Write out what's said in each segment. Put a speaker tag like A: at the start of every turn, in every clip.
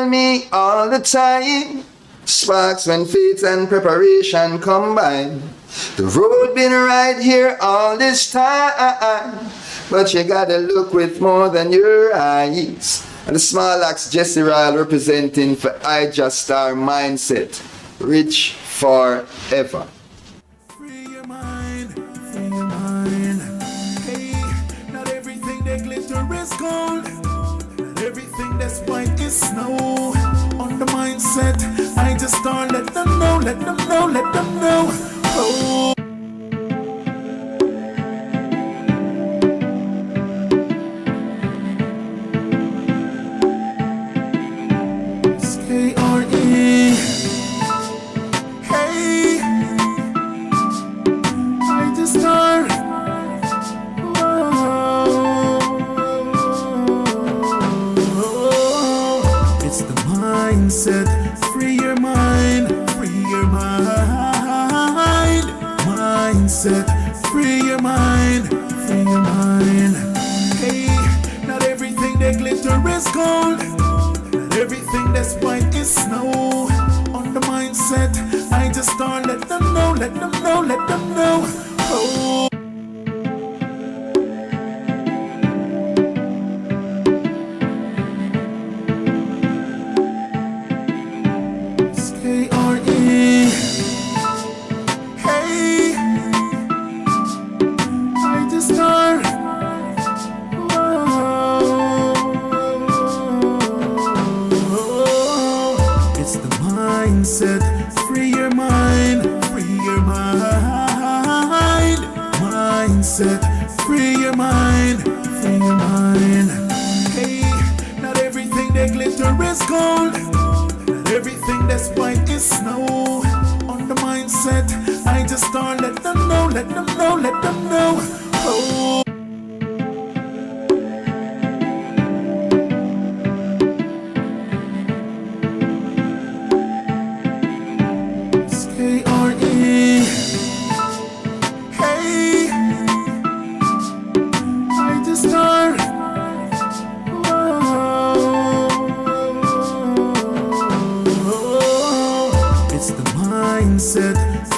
A: Me all the time. Sparks when faith and preparation combine. The road been right here all this time, but you gotta look with more than your eyes. And the small axe Jesse Ryle representing for I Just Star Mindset. Rich forever.
B: Free your mind, free your mind. Hey, not everything that glitter is gold. Not everything that's white is snow. On the mindset, I just start let them know, let them know, let them know. Oh. Free your mind, free your mind. Mindset, free your mind, free your mind. Hey, not everything that glitter is gold. Not everything that's white is snow. On the mindset, I just start let them know, let them know, let them know. Oh. Free your mind, free your mind. Mindset, free your mind, free your mind. Hey, not everything that glitter is gold. Not everything that's white is snow. On the mindset, I just start let them know, let them know, let them know. Oh.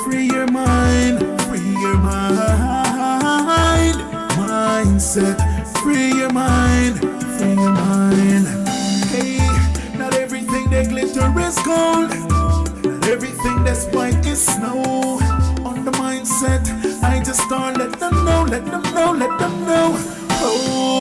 B: Free your mind, free your mind. Mindset, free your mind, free your mind. Hey, not everything that glitter is gold. Not everything that's white is snow. On the mindset, I just start let them know, let them know, let them know. Oh.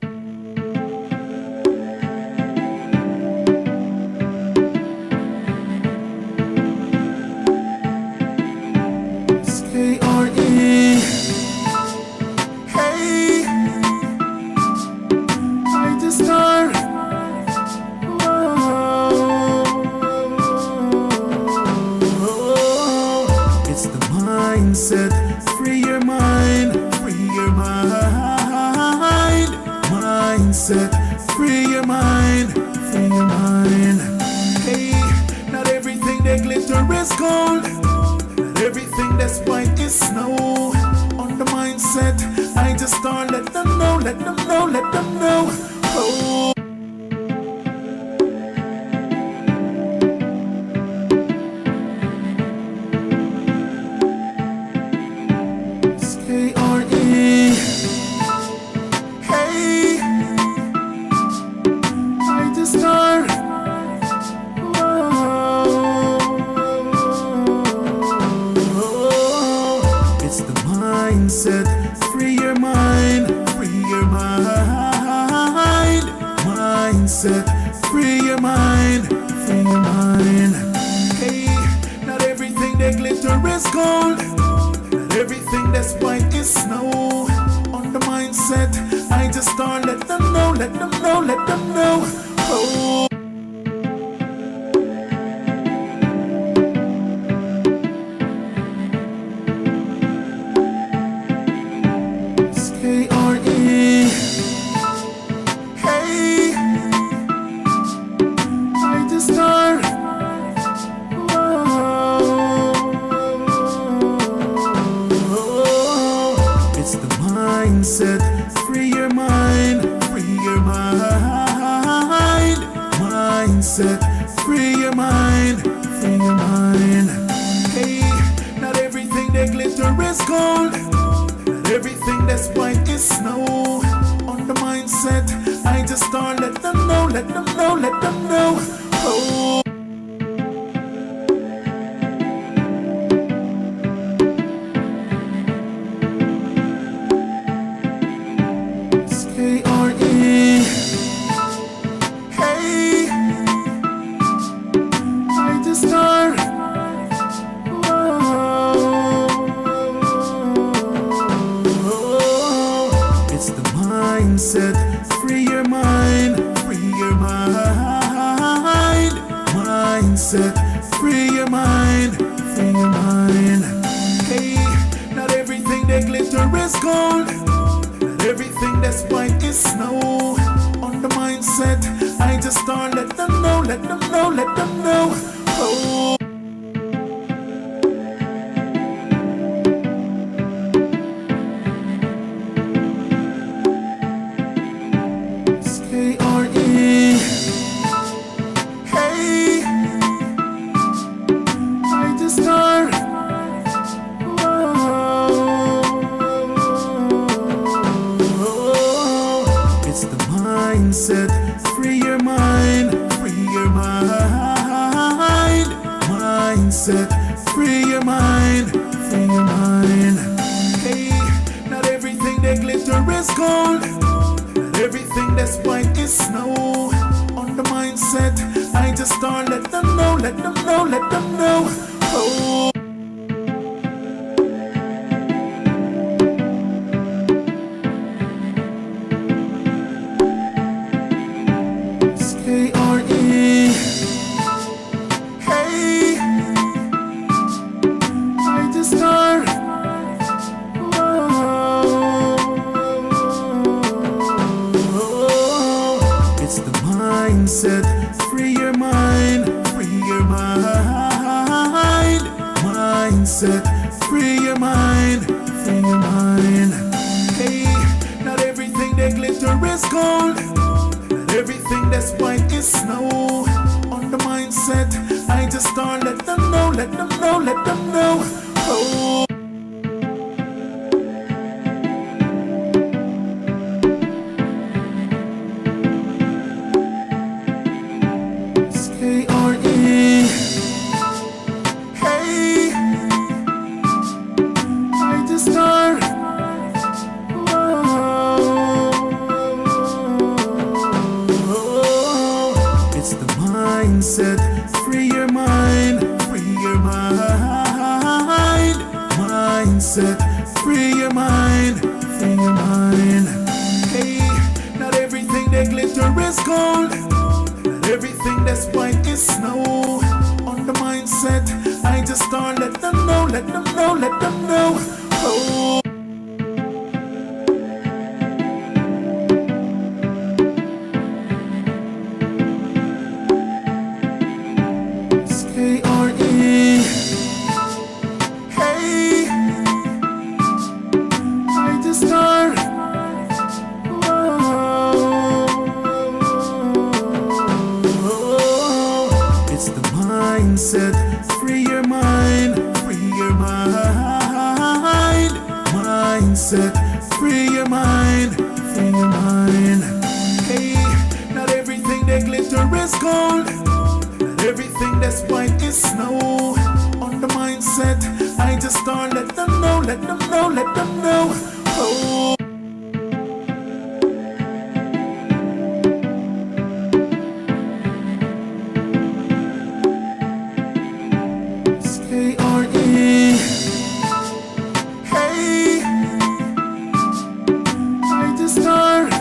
B: Mindset, free your mind, free your mind. Mindset, free your mind, free your mind. Hey, not everything that glitter is gold. Not everything that's white is snow. On the mindset, I just start let them know, let them know, let them know. Oh. Mindset, free your mind, free your mind. Mindset, free your mind, free your mind. Hey, not everything that glitter is gold. Not everything that's white is snow. On the mindset, I just start let them know, let them know, let them know. Oh. Mindset, free your mind, free your mind. free your mind, free your mind. Hey, not everything that glitter is gold, not everything that's white is snow. On the mindset, I just start let them know, let them know, let them know. Oh. K-R-E. Hey, I just start. It's the mindset. Free your mind, free your mind. Mindset. Free your mind, free your mind. Hey, not everything that glitter is gold. Everything that's white is snow. On the mindset, I just start let them know, let them know, let them know. Oh. It's K-R-E. Hey, I just start. Mindset, free your mind, free your mind. Mindset, free your mind, free your mind. Hey, not everything that glitter is gold, not everything that's white is snow. On the mindset, I just start let them know, let them know, let them know. Oh. K-R-E. Hey, I just start. It's the mindset. Free your mind, free your mind. Mindset. Free your mind, free your mind. Hey, not everything that glitter is gold. Everything that's white is snow. On the mindset, I just start let them know, let them know, let them know. Oh. It's K-R-E. Hey, I just start. Mindset, free your mind, free your mind. Mindset, free your mind, free your mind. Hey, not everything that glitter is gold, not everything that's white is snow. On the mindset, I just start let them know, let them know, let them know. Oh. K-R-E. Hey, I just start. It's the mindset. Free your mind, free your mind. Mindset. Free your mind, free your mind. Hey, not everything that glitter is gold. Everything that's white is snow. On the mindset, I just start let them know, let them know, let them know. Oh. It's K-R-E. Hey, I just start.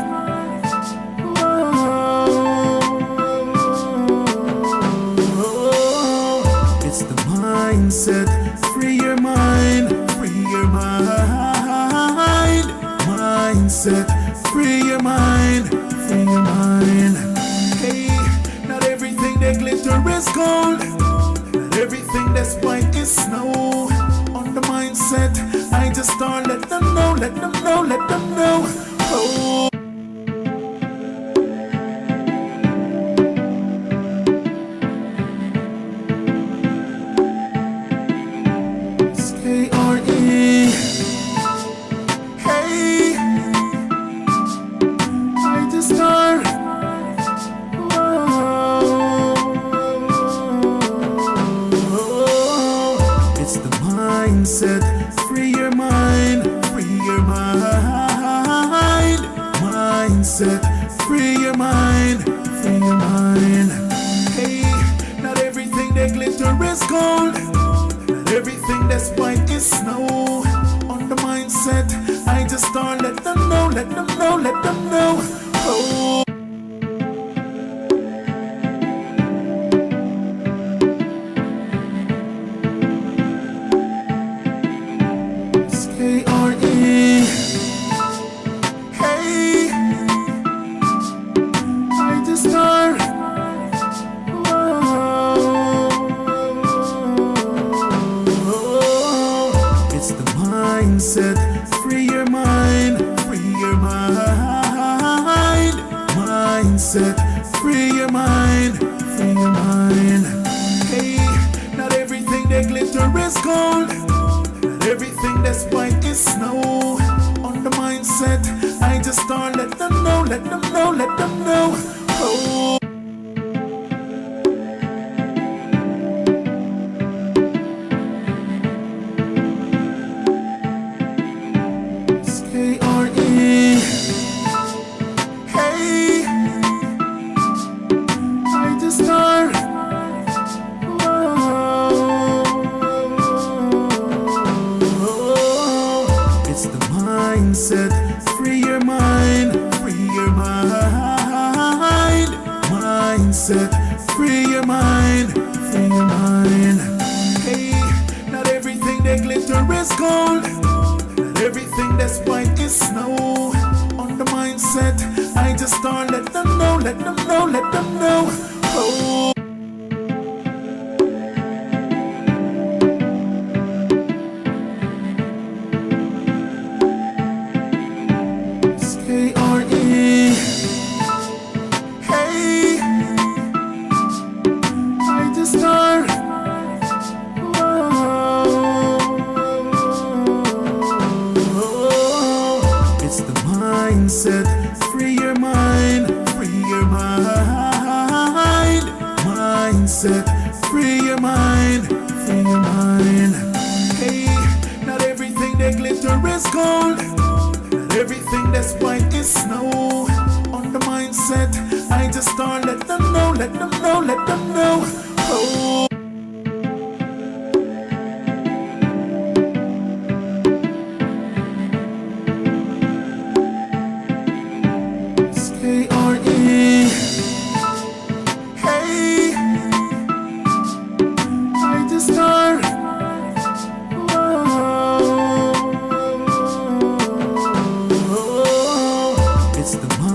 B: Mindset, free your mind, free your mind. Mindset, free your mind, free your mind. Hey, not everything that glitter is gold, not everything that's white is snow. On the mindset, I just start let them know, let them know, let them know. Oh. mindset, free your mind, free your mind. Mindset, free your mind, free your mind. Hey, not everything that glitter is gold, not everything that's white is snow. On the mindset, I just start let them know, let them know, let them know. Oh. Mindset, free your mind, free your mind. Mindset, free your mind, free your mind. Hey, not everything that glitter is gold, not everything that's white is snow. On the mindset, I just start let them know, let them know, let them know. Oh. Mindset, free your mind, free your mind. Mindset, free your mind, free your mind. Hey, not everything that glitter is gold, not everything that's white is snow. On the mindset, I just start let them know, let them know, let them know. Oh. Mindset, free your mind, free your mind. Mindset, free your mind, free your mind. Hey, not everything that glitter is gold, not everything that's white is snow. On the mindset, I just start let them know, let them know, let them know. Oh.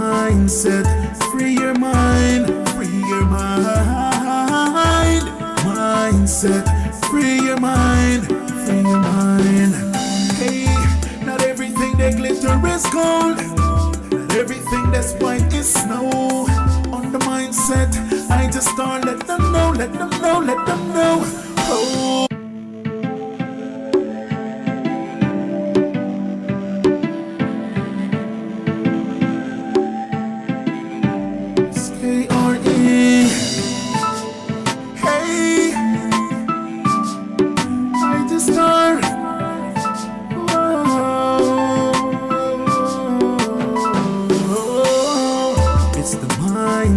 B: Mindset, free your mind, free your mind. Mindset, free your mind, free your mind. Hey, not everything that glitter is gold, not everything that's white is snow. On the mindset, I just start let them know, let them know, let them know. Oh.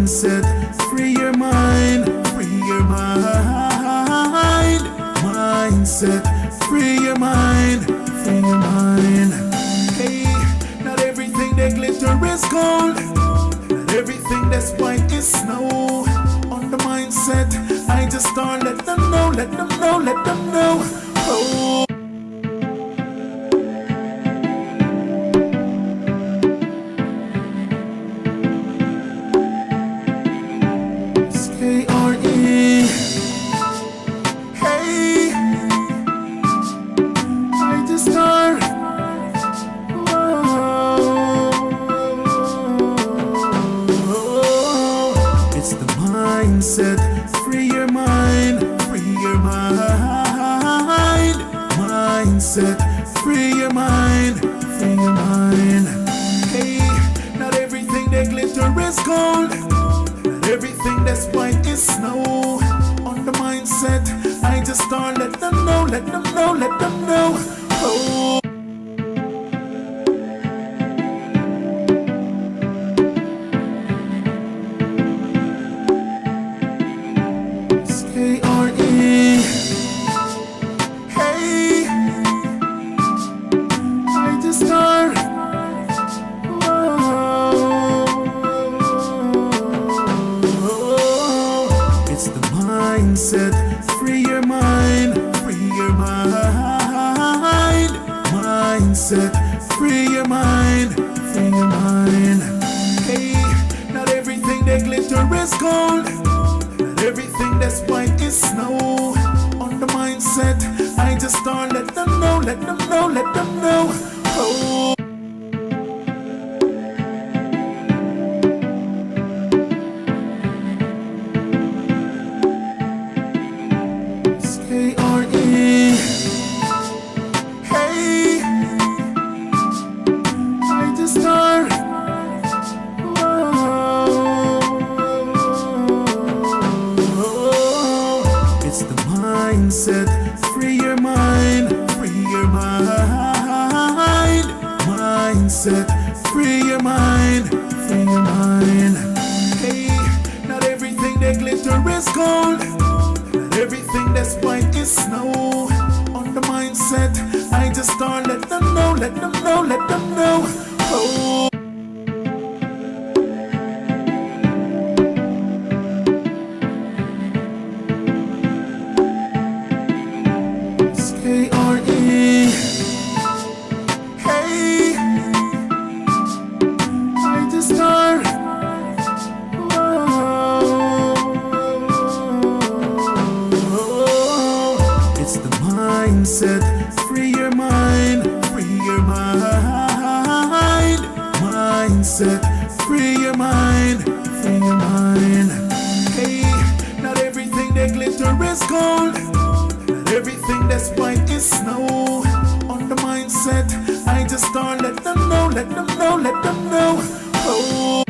B: Mindset, free your mind, free your mind. Mindset, free your mind, free your mind. Hey, not everything that glitter is gold, not everything that's white is snow. On the mindset, I just start let them know, let them know, let them know. Oh. Mindset, free your mind, free your mind. Mindset, free your mind, free your mind. Hey, not everything that glitter is gold, not everything that's white is snow. On the mindset, I just start let them know, let them know, let them know. K-R-E. Hey, I just start. Whoa. It's the mindset. Free your mind. Free your mind. Mindset. Free your mind. Free your mind. Hey, not everything that glitter is gold. Not everything that's white is snow. On the mindset, I just start let them know, let them know, let them know. Oh. It's K-R-E. Hey, I just start. It's the mindset. Free your mind. Free your mind. Mindset. Free your mind. Free your mind. Hey, not everything that glitter is gold. Not everything that's white is snow. On the mindset, I just start let them know, let them know, let them know. Oh. It's K-R-E. Hey, I just start. Whoa. It's the mindset. Free your mind. Free your mind. Mindset. Free your mind. Free your mind. Hey, not everything that glitter is gold. Not everything that's white is snow. On the mindset, I just start let them know, let them know, let them know. Oh.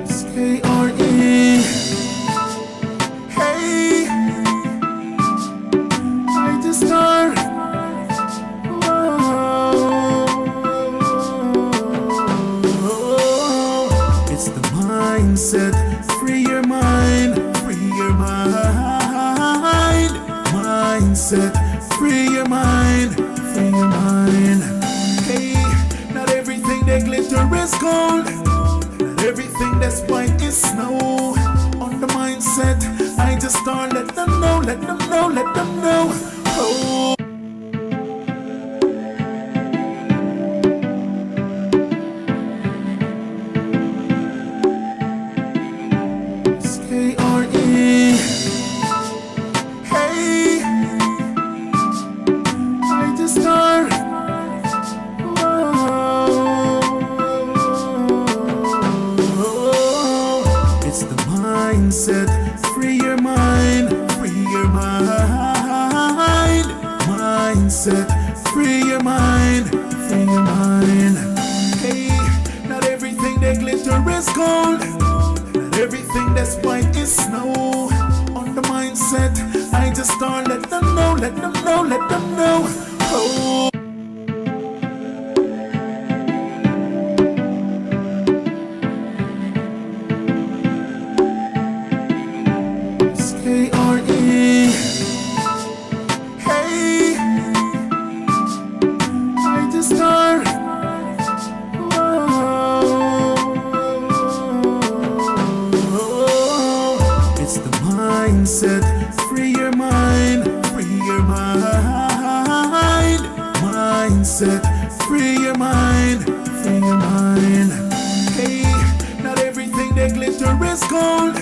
B: It's K-R-E. Hey, I just start. Whoa. It's the mindset. Free your mind. Free your mind. Mindset. Free your mind. Free your mind. Hey, not everything that glitter is gold. Not everything that's white is snow. On the mindset, I just start let them know, let them know, let them know. Oh. It's K-R-E. Hey, I just start. Whoa. It's the mindset. Free your mind. Free your mind. Mindset. Free your mind. Free your mind. Hey, not everything that glitter is gold. Not everything that's white is snow. On the mindset, I just start let them know, let them know, let them know. Oh. It's K-R-E. Hey, I just start. Whoa. It's the mindset. Free your mind. Free your mind. Mindset. Free your mind. Free your mind. Hey, not everything that glitter is gold.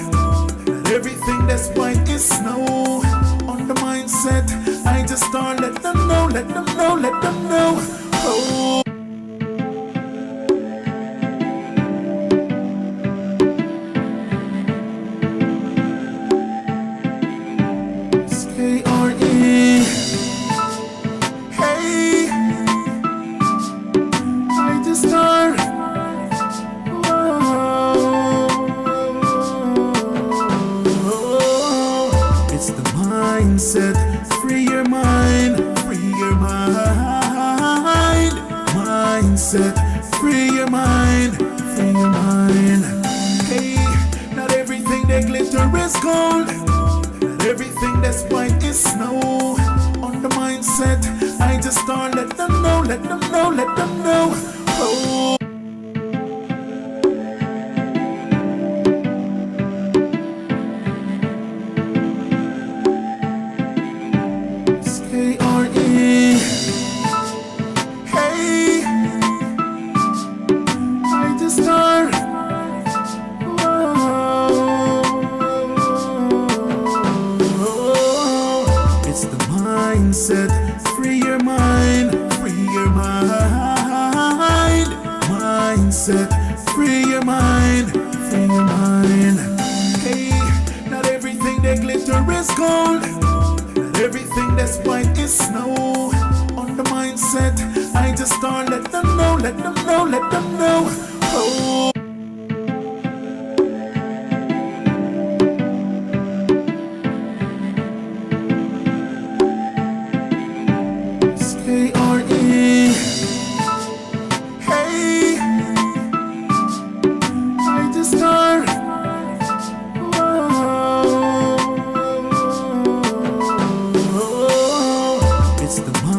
B: Not everything that's white is snow. On the mindset, I just start let them know, let them know, let them know. Oh. It's K-R-E. Hey, I just start. Whoa. It's the mindset. Free your mind. Free your mind. mindset, free your mind, free your mind. Hey, not everything that glitter is gold, not everything that's white is snow. On the mindset, I just start let them know, let them know, let them know. Oh. Free your mind, free your mind. Mindset, free your mind, free your mind. Hey, not everything that glitter is gold, not everything that's white is snow. On the mindset, I just start let them know, let them know, let them know. Oh.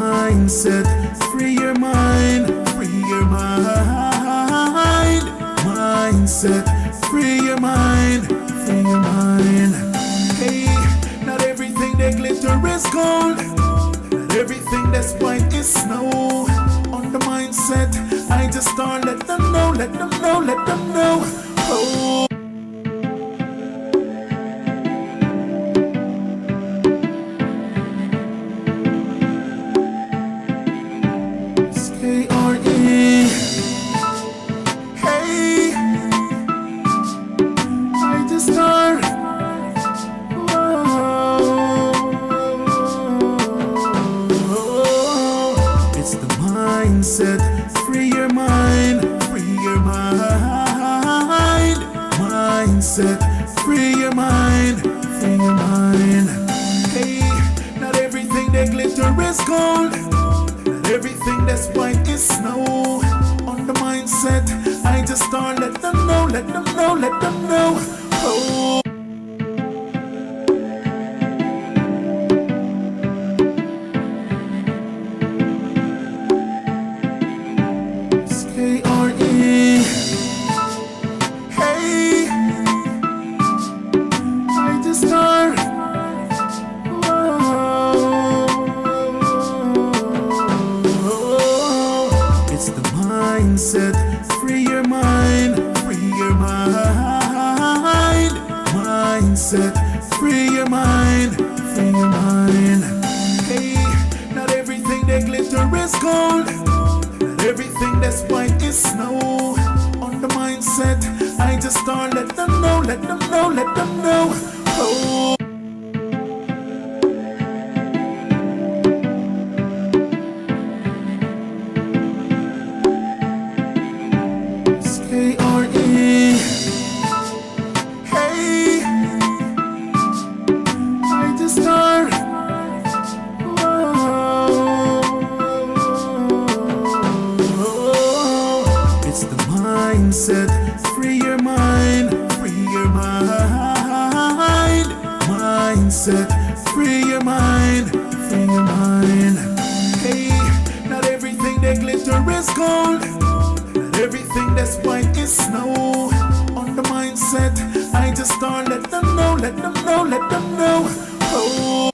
B: Mindset, free your mind, free your mind. Mindset, free your mind, free your mind. Hey, not everything that glitter is gold, not everything that's white is snow. On the mindset, I just start let them know, let them know, let them know. Oh. Mindset, free your mind, free your mind. Mindset, free your mind, free your mind. Hey, not everything that glitter is gold, not everything that's white is snow. On the mindset, I just start let them know, let them know, let them know. Oh. Mindset, free your mind, free your mind. Mindset, free your mind, free your mind. Hey, not everything that glitter is gold, not everything that's white is snow. On the mindset, I just start let them know, let them know, let them know. Oh. Mindset, free your mind, free your mind. Mindset, free your mind, free your mind. Hey, not everything that glitter is gold, not everything that's white is snow. On the mindset, I just start let them know, let them know, let them know. Oh.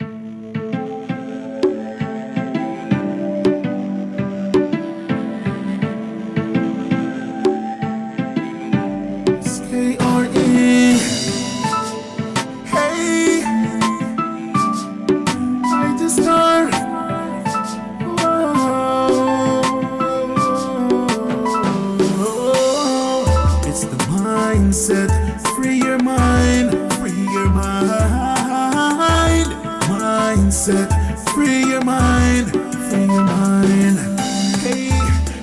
B: Mindset, free your mind, free your mind. Mindset, free your mind, free your mind. Hey,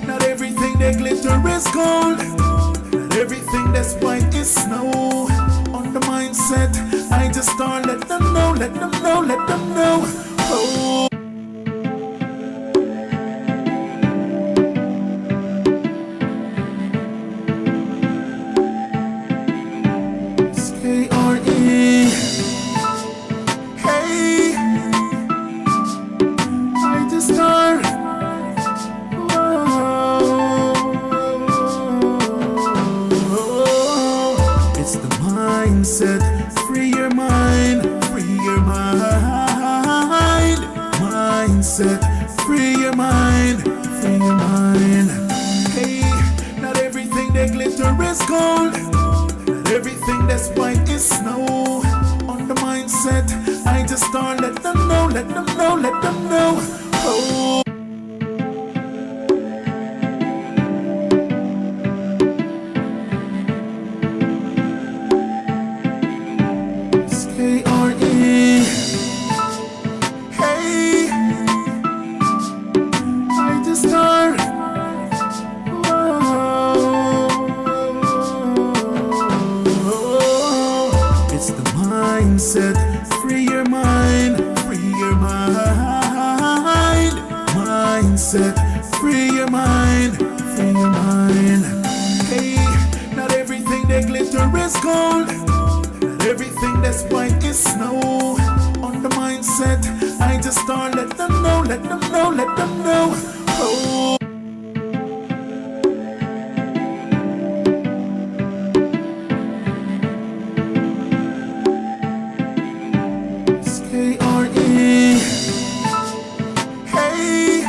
B: not everything that glitter is gold, not everything that's white is snow. On the mindset, I just start let them know, let them know, let them know. Oh. is gold, and everything that's white is snow. On the mindset, I just start let them know, let them know, let them know. Oh. K-R-E. Hey, I just start. It's the mindset. Free your mind, free your mind. Mindset. Free your mind, free your mind. Hey, not everything that glitter is gold. Everything that's white is snow. On the mindset, I just start let them know, let them know, let them know. Oh. It's K-R-E. Hey,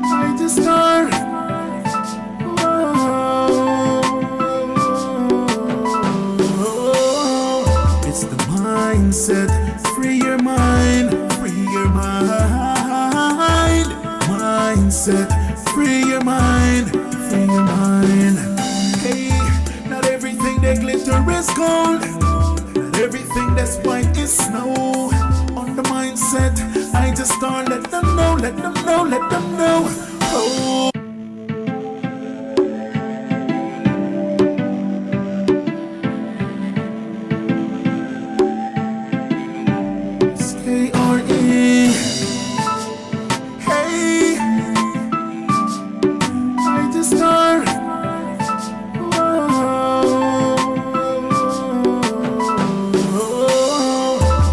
B: I just start. Mindset, free your mind, free your mind. Mindset, free your mind, free your mind. Hey, not everything that glitter is gold, not everything that's white is snow. On the mindset, I just start let them know, let them know, let them know. Oh. K-R-E. Hey, I just start.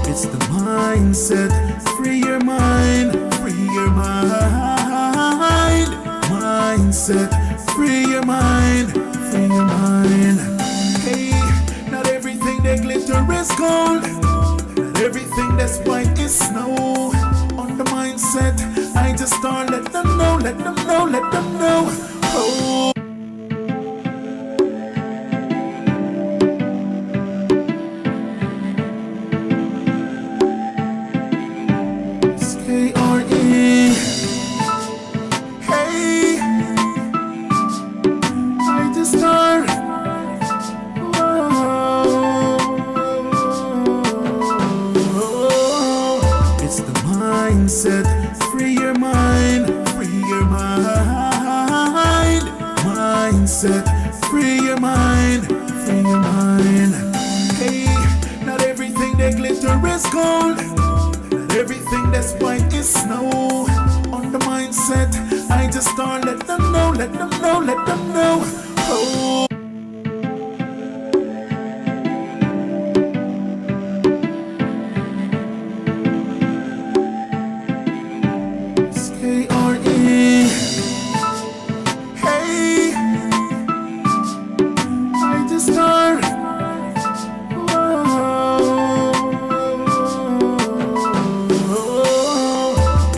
B: It's the mindset. Free your mind, free your mind. Mindset. Free your mind, free your mind. Hey, not everything that glitter is gold. Everything that's white is snow. On the mindset, I just start let them know, let them know, let them know. Oh. It's K-R-E. Hey, I just start. Mindset, free your mind, free your mind. Mindset, free your mind, free your mind. Hey, not everything that glitter is gold, not everything that's white is snow. On the mindset, I just start let them know, let them know, let them know. Oh. K-R-E. Hey, I just start.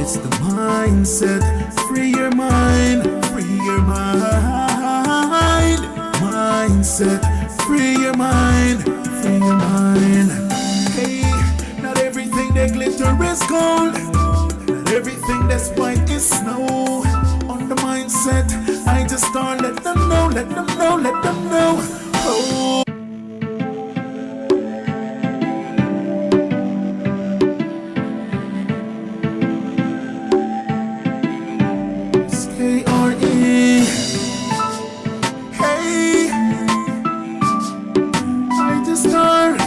B: It's the mindset. Free your mind, free your mind. Mindset. Free your mind, free your mind. Hey, not everything that glitter is gold. Everything that's white is snow. On the mindset, I just start let them know, let them know, let them know. Oh. It's K-R-E. Hey, I just start.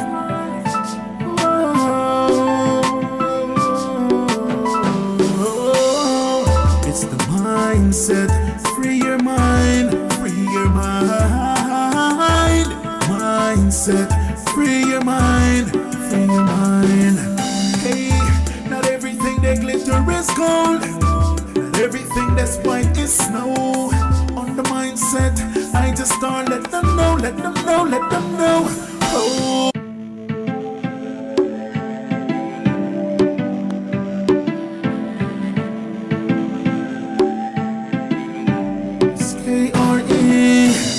B: Mindset, free your mind, free your mind. Mindset, free your mind, free your mind. Hey, not everything that glitter is gold, not everything that's white is snow. On the mindset, I just start let them know, let them know, let them know. Oh. K-R-E.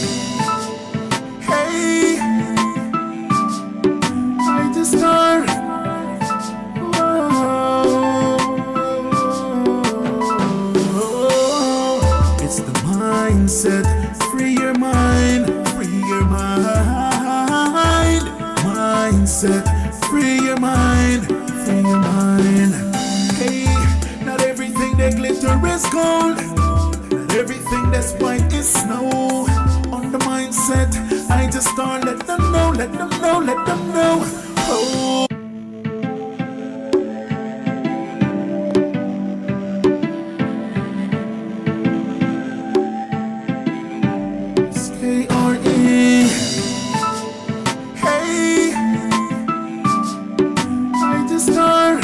B: mindset, free your mind, free your mind. Mindset, free your mind, free your mind. Hey, not everything that glitter is gold, not everything that's white is snow. On the mindset, I just start let them know, let them know, let them know. Oh. K-R-E. Hey, I just start.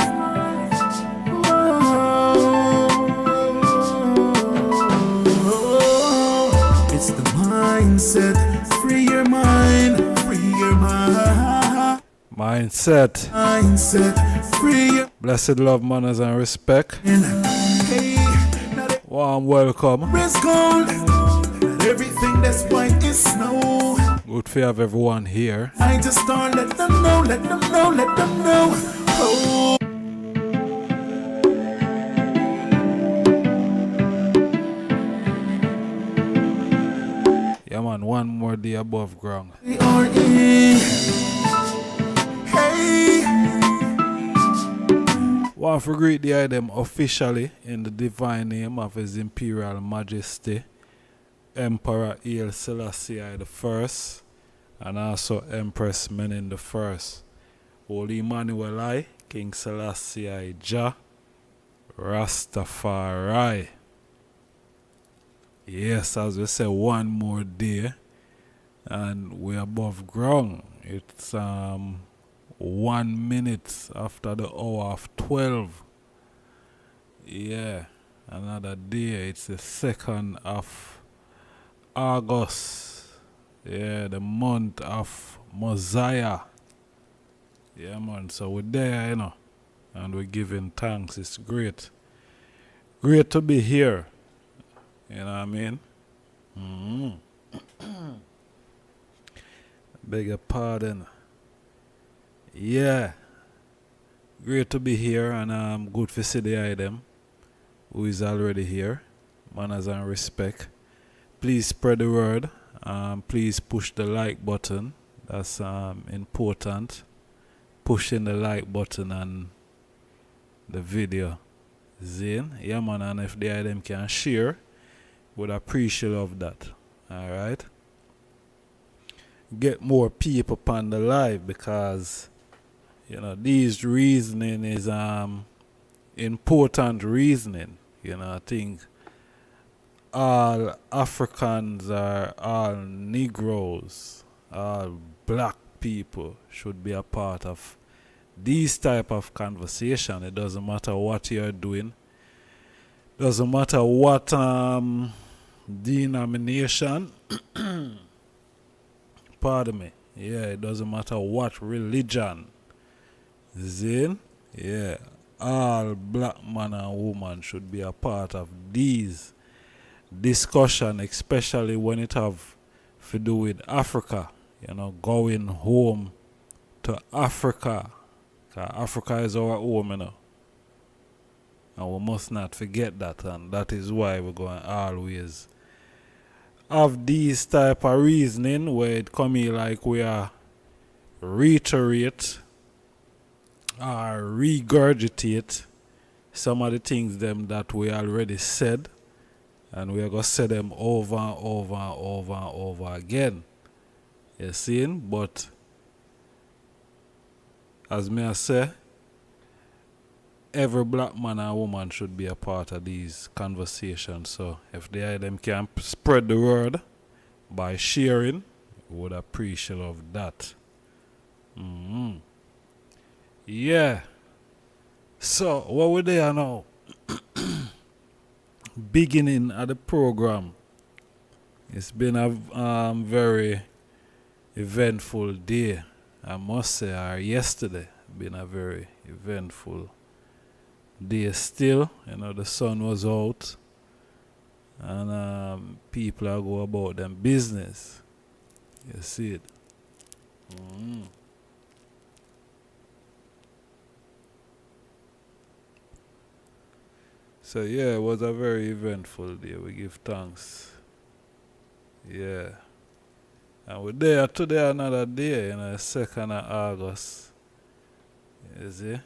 B: It's the mindset. Free your mind. Free your mind.
C: Mindset.
B: Mindset. Free your
C: Blessed love, manners, and respect.
B: mind. Hey, not
C: Warm welcome.
B: everything's gold. Not everything that's white is snow.
C: Good to have everyone here.
B: I just start let them know, let them know, let them know. Oh.
C: Yeah, man, one more day above ground.
B: K-R-E. Hey.
C: Want to greet the item officially in the divine name of His Imperial Majesty, Emperor Haile Selassie I, and also Empress Menen I, Holy Emmanuel I, King Selassie I Jah, Rastafari. Yes, as we say, one more day, and we're above ground. It's 1 minute after the hour of 12. Yeah, another day. It's the 2nd of August. Yeah, the month of Mosiah. Yeah, man. So we're there, you know, and we're giving thanks. It's great. Great to be here. You know what I mean? Beg your pardon. Yeah. Great to be here, and good to see the item who is already here. Manners and respect. Please spread the word. Please push the like button. That's important. Pushing the like button on the video. Zane. Yeah, man, and if the item can share, would appreciate of that. Alright. Get more people upon the live, because you know these reasoning is important reasoning. You know, I think all Africans are all Negroes, all black people should be a part of these type of conversation. It doesn't matter what you're doing. Doesn't matter what denomination. Pardon me. Yeah, it doesn't matter what religion. Zin? Yeah. All black man and woman should be a part of these discussion, especially when it have to do with Africa. You know, going home to Africa. 'Cause Africa is our home, you know. And we must not forget that, and that is why we're going to always have these type of reasoning where it come here like we are reiterate or regurgitate some of the things them that we already said, and we are going to say them over and over and over and over again. You see? But as me I say, every black man and woman should be a part of these conversations. So if them can spread the word by sharing, we would appreciate of that. Yeah. So what we there now? Beginning of the program. It's been a very eventful day, I must say, or yesterday been a very eventful day still. You know, the sun was out, and people are go about them business. You see it. So yeah, it was a very eventful day. We give thanks Yeah. And we're there today another day, 2nd of August. You see?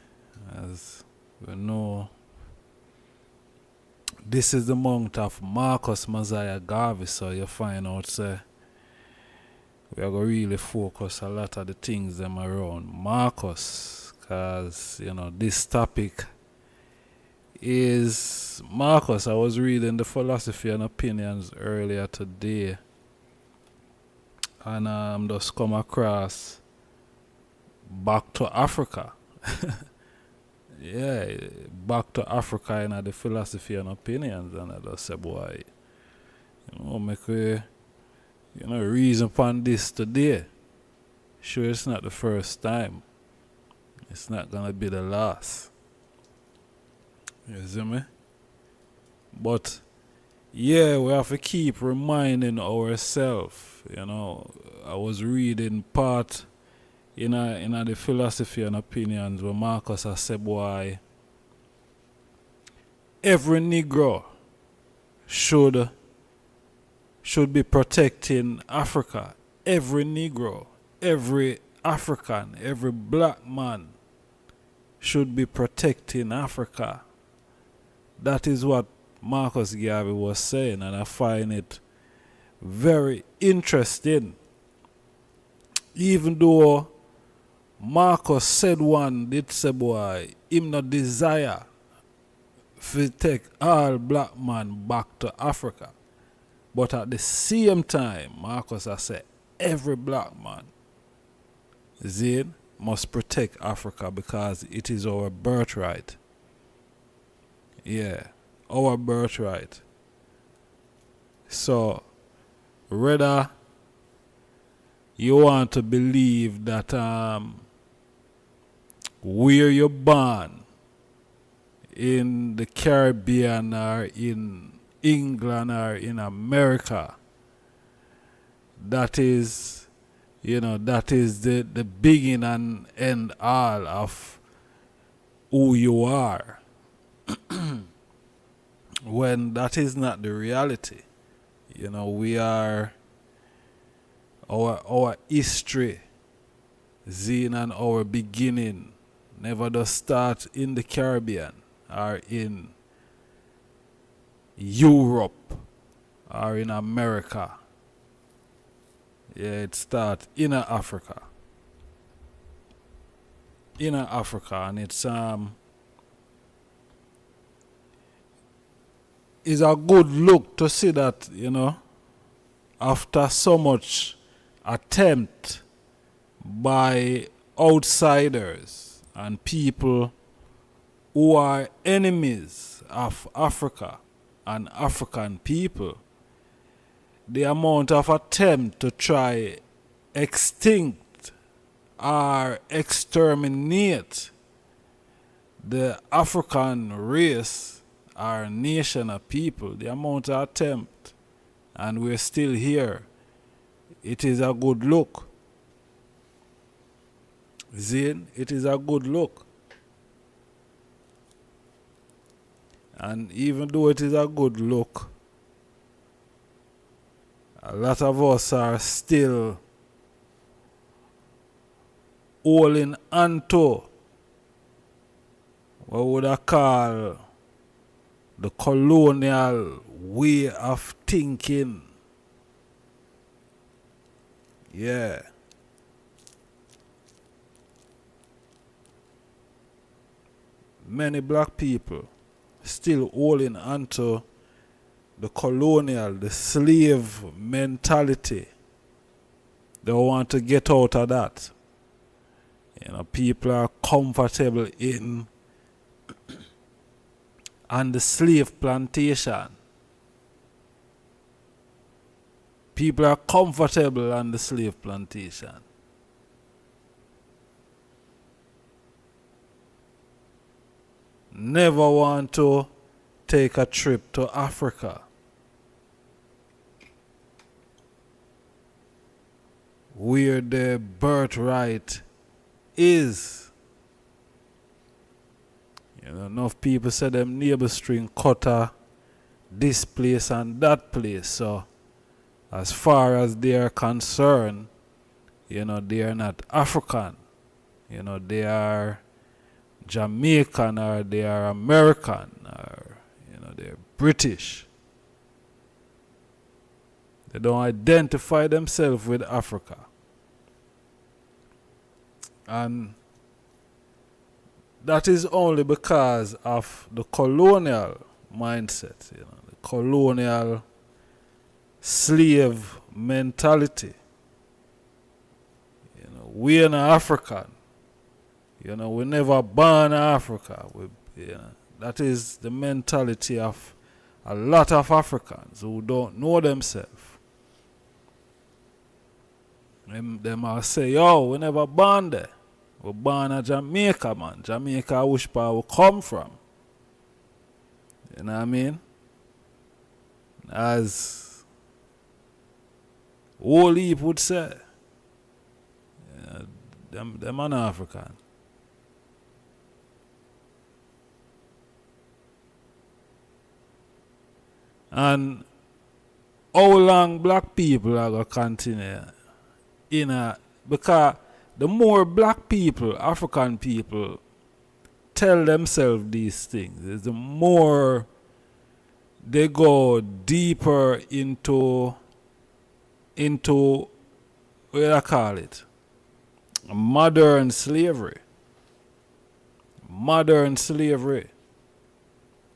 C: As we know, this is the month of Marcus Garvey, so you find out, say, we are going to really focus a lot of the things them around Marcus, because, this topic is Marcus. I was reading the philosophy and opinions earlier today, and just come across back to Africa. Yeah, back to Africa in the philosophy and opinions, and I just say, boy, make we, reason upon this today. Sure, it's not the first time. It's not gonna be the last. You see me? But yeah, we have to keep reminding ourselves. I was reading part in the philosophy and opinions where Marcus has said, boy, every Negro should be protecting Africa. Every Negro, every African, every black man should be protecting Africa. That is what Marcus Garvey was saying, and I find it very interesting. Even though Marcus said did say, boy, him not desire to take all black man back to Africa. But at the same time, Marcus has said every black man, must protect Africa because it is our birthright. Yeah, our birthright. So, whether you want to believe that where you're born, in the Caribbean or in England or in America, that is, that is the beginning and end all of who you are. When that is not the reality. We are our history, and our beginning never does start in the Caribbean or in Europe or in America. Yeah, it starts in Africa. In Africa, and it's is a good look to see that, after so much attempt by outsiders and people who are enemies of Africa and African people, the amount of attempt to try extinct or exterminate the African race or nation of people, the amount of attempt, and we're still here, it is a good look. It is a good look. And even though it is a good look, a lot of us are still holding onto what would I call the colonial way of thinking. Yeah. Many black people still holding onto the colonial, the slave mentality. They want to get out of that. People are comfortable in on the slave plantation. People are comfortable on the slave plantation. Never want to take a trip to Africa. Where the birthright is. Enough people say them neighbor string cutter this place and that place. So as far as they are concerned, you know, they are not African. You know, they are Jamaican, or they are American, or, you know, they're British. They don't identify themselves with Africa. And that is only because of the colonial mindset, you know, the colonial slave mentality. You know, we are not African. You know, we never born in Africa. You know, that is the mentality of a lot of Africans who don't know themselves. Them all say, yo, we never born there. We born in Jamaica, man. Jamaica, which part we come from. You know what I mean? As whole heap would say, them are not African. And how long black people are going to continue because the more black people, African people, tell themselves these things, the more they go deeper into what do I call it? Modern slavery. Modern slavery.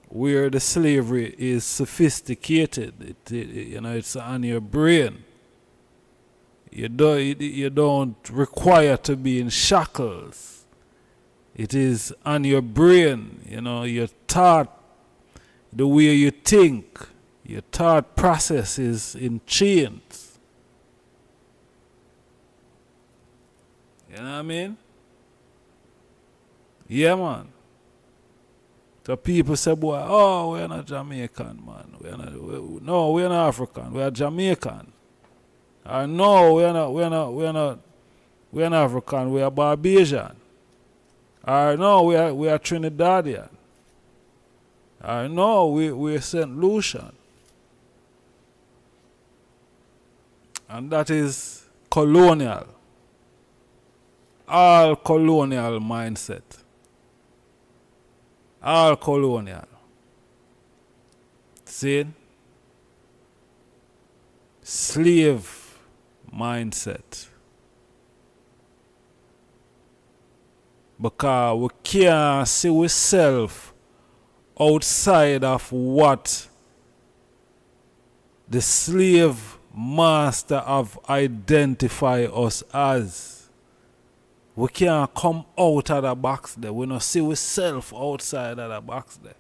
C: Where the slavery is sophisticated. You know, it's on your brain. You don't require to be in shackles. It is on your brain. You know, your thought, the way you think, your thought process is in chains. You know what I mean? Yeah, man. So people say, boy, oh, we're not Jamaican, man. We're not African. We're Jamaican. Or no, we're not African. We're Barbadian. Or no, we're Trinidadian. Or no, we're St. Lucian. And that is colonial. All colonial mindset. All colonial. See? Slave mindset. Because we can't see ourselves outside of what the slave master have identified us as. We can't come out of the box there. We don't see ourselves outside of the box there.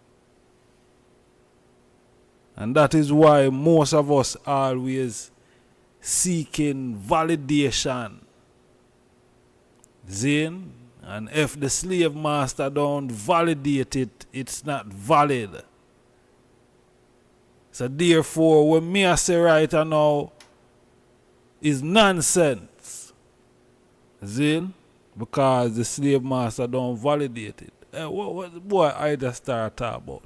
C: And that is why most of us always seeking validation. Zin? And if the slave master don't validate it, it's not valid. So therefore, what me say right now is nonsense. Zin? Because the slave master don't validate it. What boy I just start talk about?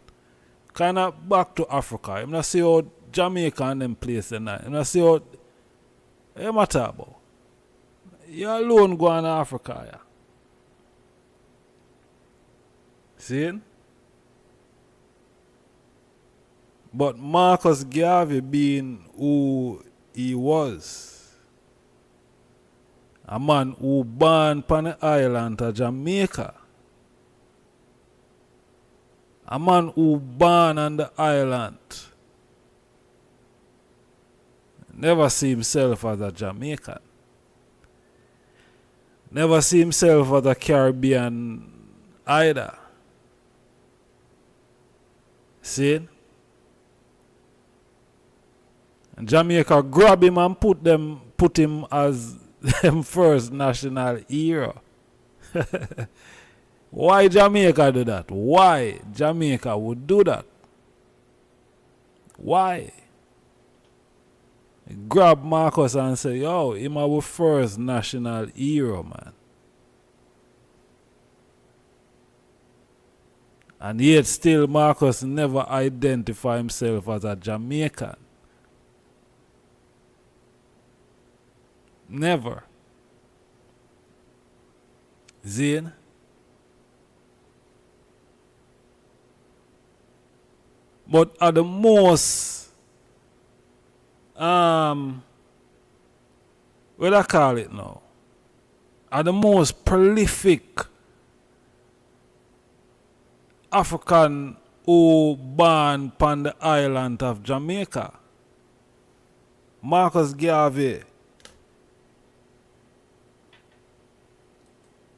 C: Kind of back to Africa. I'm not see how Jamaica and them place the night. I'm not see how I'm not talk about. You alone go to Africa, yeah. See? But Marcus Garvey being who he was, a man who born on the island of Jamaica. A man who born on the island. Never see himself as a Jamaican. Never see himself as a Caribbean either. See? And Jamaica grab him and put him as them first national hero. Why Jamaica do that? Why Jamaica would do that? Why? Grab Marcus and say, yo, him our first national hero, man. And yet still Marcus never identify himself as a Jamaican. Never. Zane? But are the most what I call it now? Are the most prolific African who born upon the island of Jamaica. Marcus Garvey.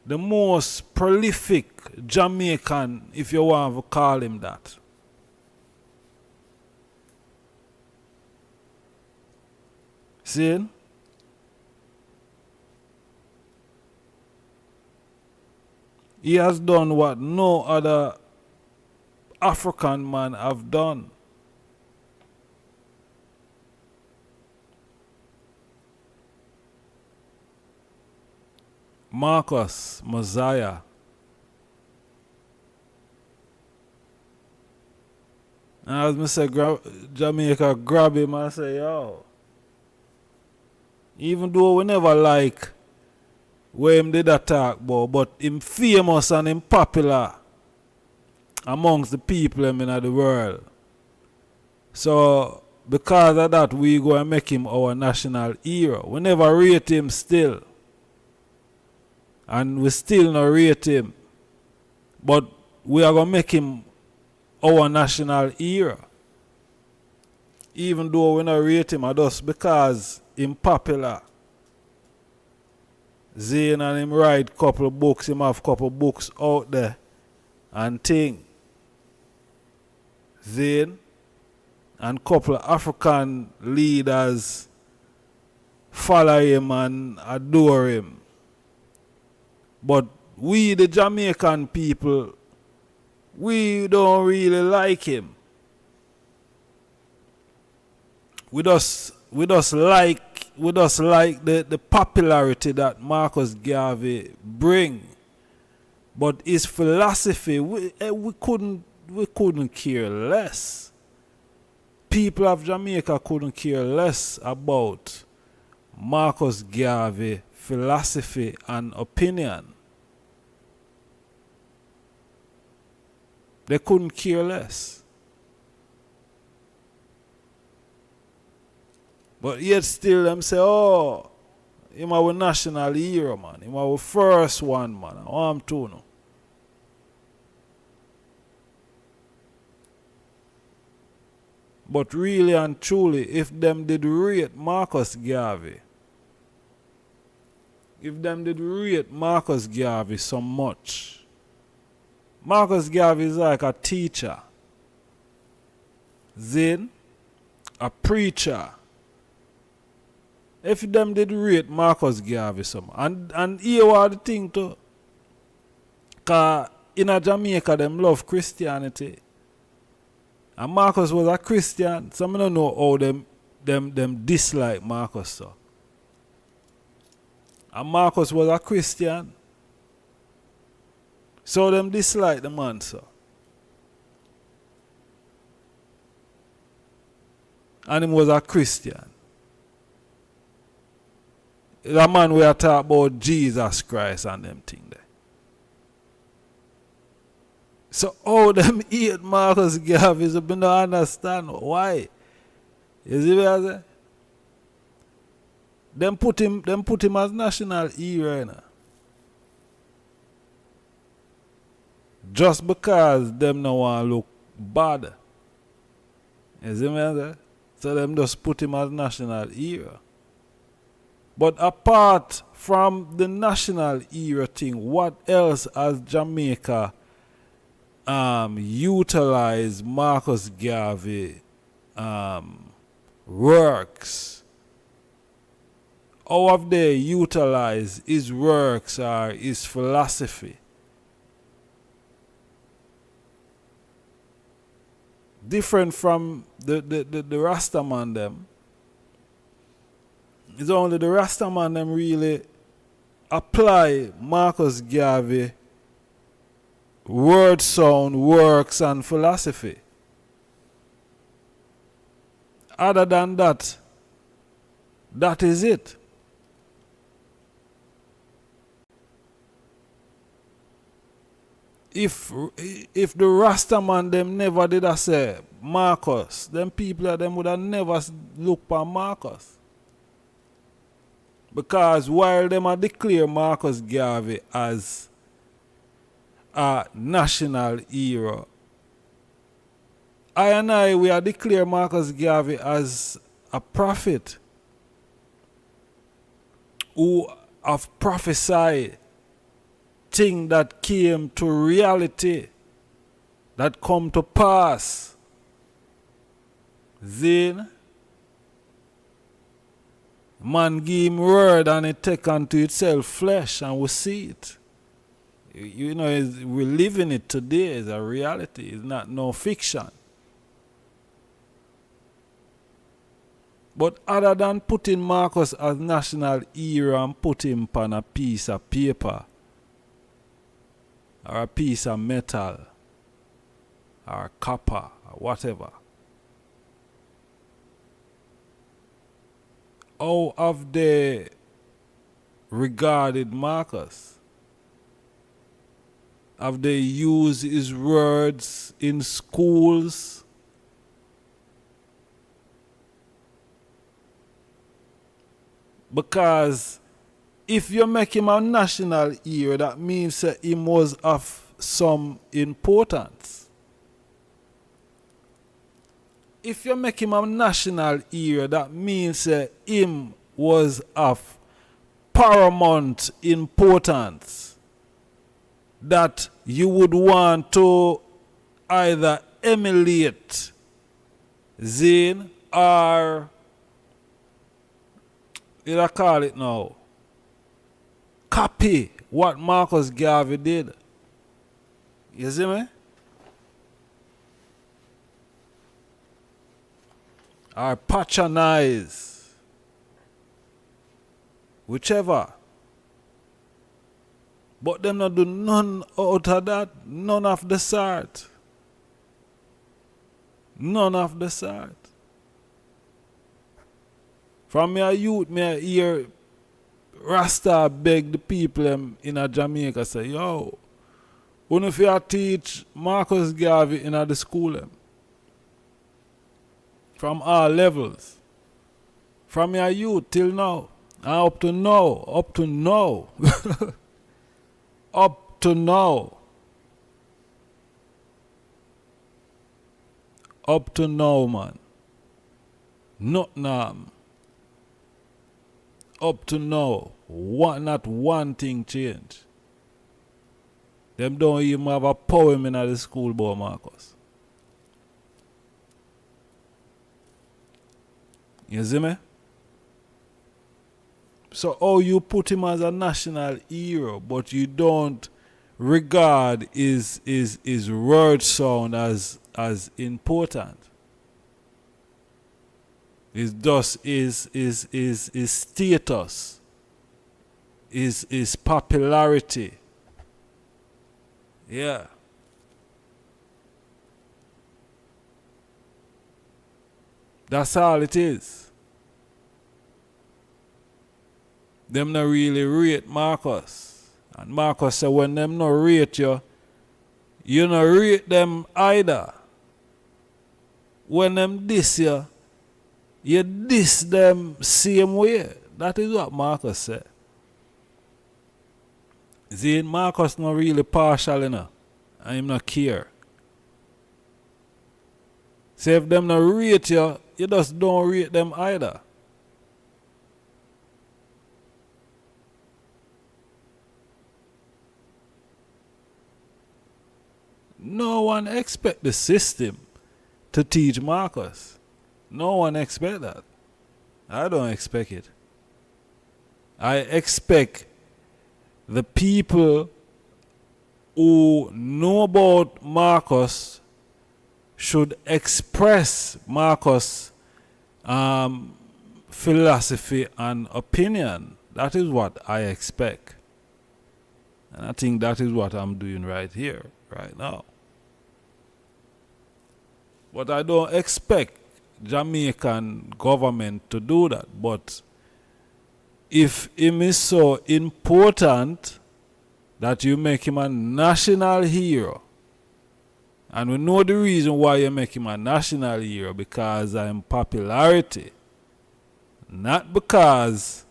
C: The most prolific Jamaican, if you want to call him that. See? He has done what no other African man have done. Marcus, Messiah. And as I say, Jamaica grab him and say, yo. Even though we never like where him did attack, but him famous and him popular amongst the people in the world. So because of that, we go and make him our national hero. We never rate him still. And we still not rate him. But we are going to make him our national hero. Even though we not rate him, just because him popular. Zane and him write couple of books, him have couple of books out there and thing. Zane and couple of African leaders follow him and adore him. But we, the Jamaican people, we don't really like him. We just like the popularity that Marcus Garvey bring. But his philosophy, we couldn't care less. People of Jamaica couldn't care less about Marcus Garvey philosophy and opinion. They couldn't care less. But yet still them say, oh, him our national hero, man. Him our first one, man. I want him to know. But really and truly, if them did rate Marcus Garvey, so much, Marcus Garvey is like a teacher, then a preacher. If them did rate Marcus Garvey some, and here was the thing too, cause in Jamaica them love Christianity, and Marcus was a Christian. Some don't know how them dislike Marcus so. And Marcus was a Christian, so them dislike the man so. And him was a Christian. The man we are talking about Jesus Christ and them thing there. So all them hate Marcus Garvey, so don't understand why. You see what I say? Them put him as national hero, you know? Just because them no want to look bad. You see what I say? So them just put him as national hero. But apart from the national hero thing, what else has Jamaica utilized Marcus Garvey works? How have they utilized his works or his philosophy? Different from the Rastaman them. It's only the Rastaman them really apply Marcus Garvey word sound, works and philosophy. Other than that, that is it. if the Rastaman them never did I say Marcus, them people of them would have never looked for Marcus. Because while them are declare Marcus Garvey as a national hero, I and I we are declare Marcus Garvey as a prophet who have prophesied things that came to reality, that come to pass. Then man give him word and it take unto itself flesh and we see it. You know, we're living it today. It's a reality. It's not no fiction. But other than putting Marcus as national hero and put him on a piece of paper or a piece of metal or copper or whatever, how have they regarded Marcus? Have they used his words in schools? Because if you make him a national hero, that means he was of some importance. If you make him a national hero, that means him was of paramount importance, that you would want to either emulate Zane or I call it now, copy what Marcus Garvey did. You see me? Or patronize. Whichever. But them not do none out of that. None of the sort. None of the sort. From my youth, me hear Rasta beg the people in a Jamaica say, yo, when if you teach Marcus Garvey in the school from all levels. From your youth till now. And up to now. Up to now. Up to now. Up to now, man. Not now. Up to now, not one thing changed. Them don't even have a poem in the school, boy, Marcus. You see me? So how you put him as a national hero, but you don't regard his word sound as important. It's just his status, his popularity. Yeah. That's all it is. Them not really rate Marcus. And Marcus said when them not rate you, you not rate them either. When them diss you diss them same way. That is what Marcus said. See, Marcus not really partial, you know. And him not care. So if them not rate you, you just don't rate them either. No one expect the system to teach Marcus. No one expect that. I don't expect it. I expect the people who know about Marcus should express Marcus' philosophy and opinion. That is what I expect. And I think that is what I'm doing right here, right now. But I don't expect Jamaican government to do that. But if him is so important, that you make him a national hero. And we know the reason why you make him a national hero, because of his popularity. Not because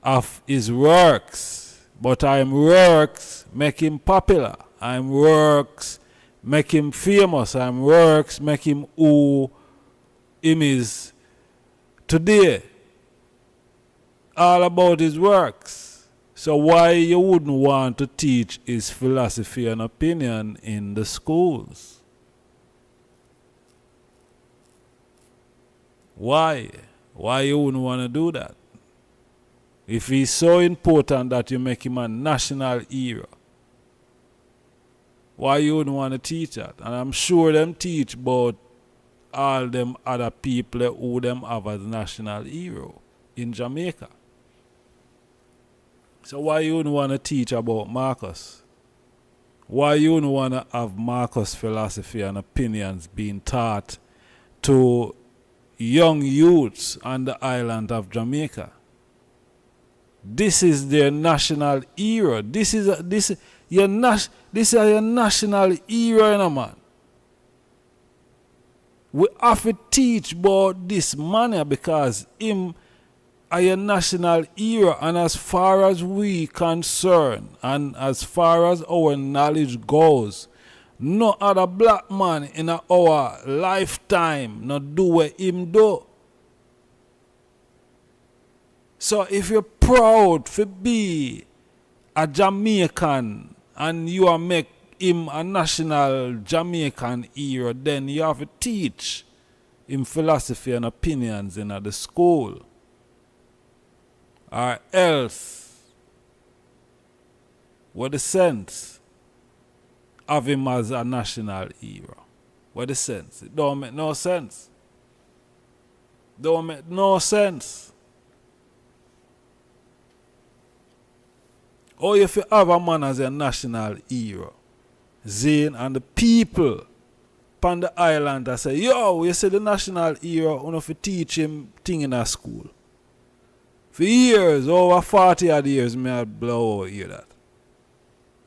C: of his works, but his works make him popular. His works make him famous. His works make him who him is today. All about his works. So why you wouldn't want to teach his philosophy and opinion in the schools? Why? Why you wouldn't want to do that? If he's so important that you make him a national hero, why you wouldn't want to teach that? And I'm sure them teach about all them other people who them have as national hero in Jamaica. So why you wouldn't want to teach about Marcus? Why you wouldn't want to have Marcus' philosophy and opinions being taught to young youths on the island of Jamaica? This is their national hero. This is your national hero, you know, man. We have to teach about this man because him are your national hero, and as far as we concerned and as far as our knowledge goes, no other black man in our lifetime not do what him do. So if you're proud to be a Jamaican and you are make him a national Jamaican hero, then you have to teach him philosophy and opinions in the school. Or else, what the sense of him as a national hero? What the sense? It don't make no sense. Don't make no sense. Or if you have a man as a national hero, Zane, and the people upon the island that say, yo, you say the national hero, you have to teach him thing in a school. For years, over 40 odd years, me had blow over hear that.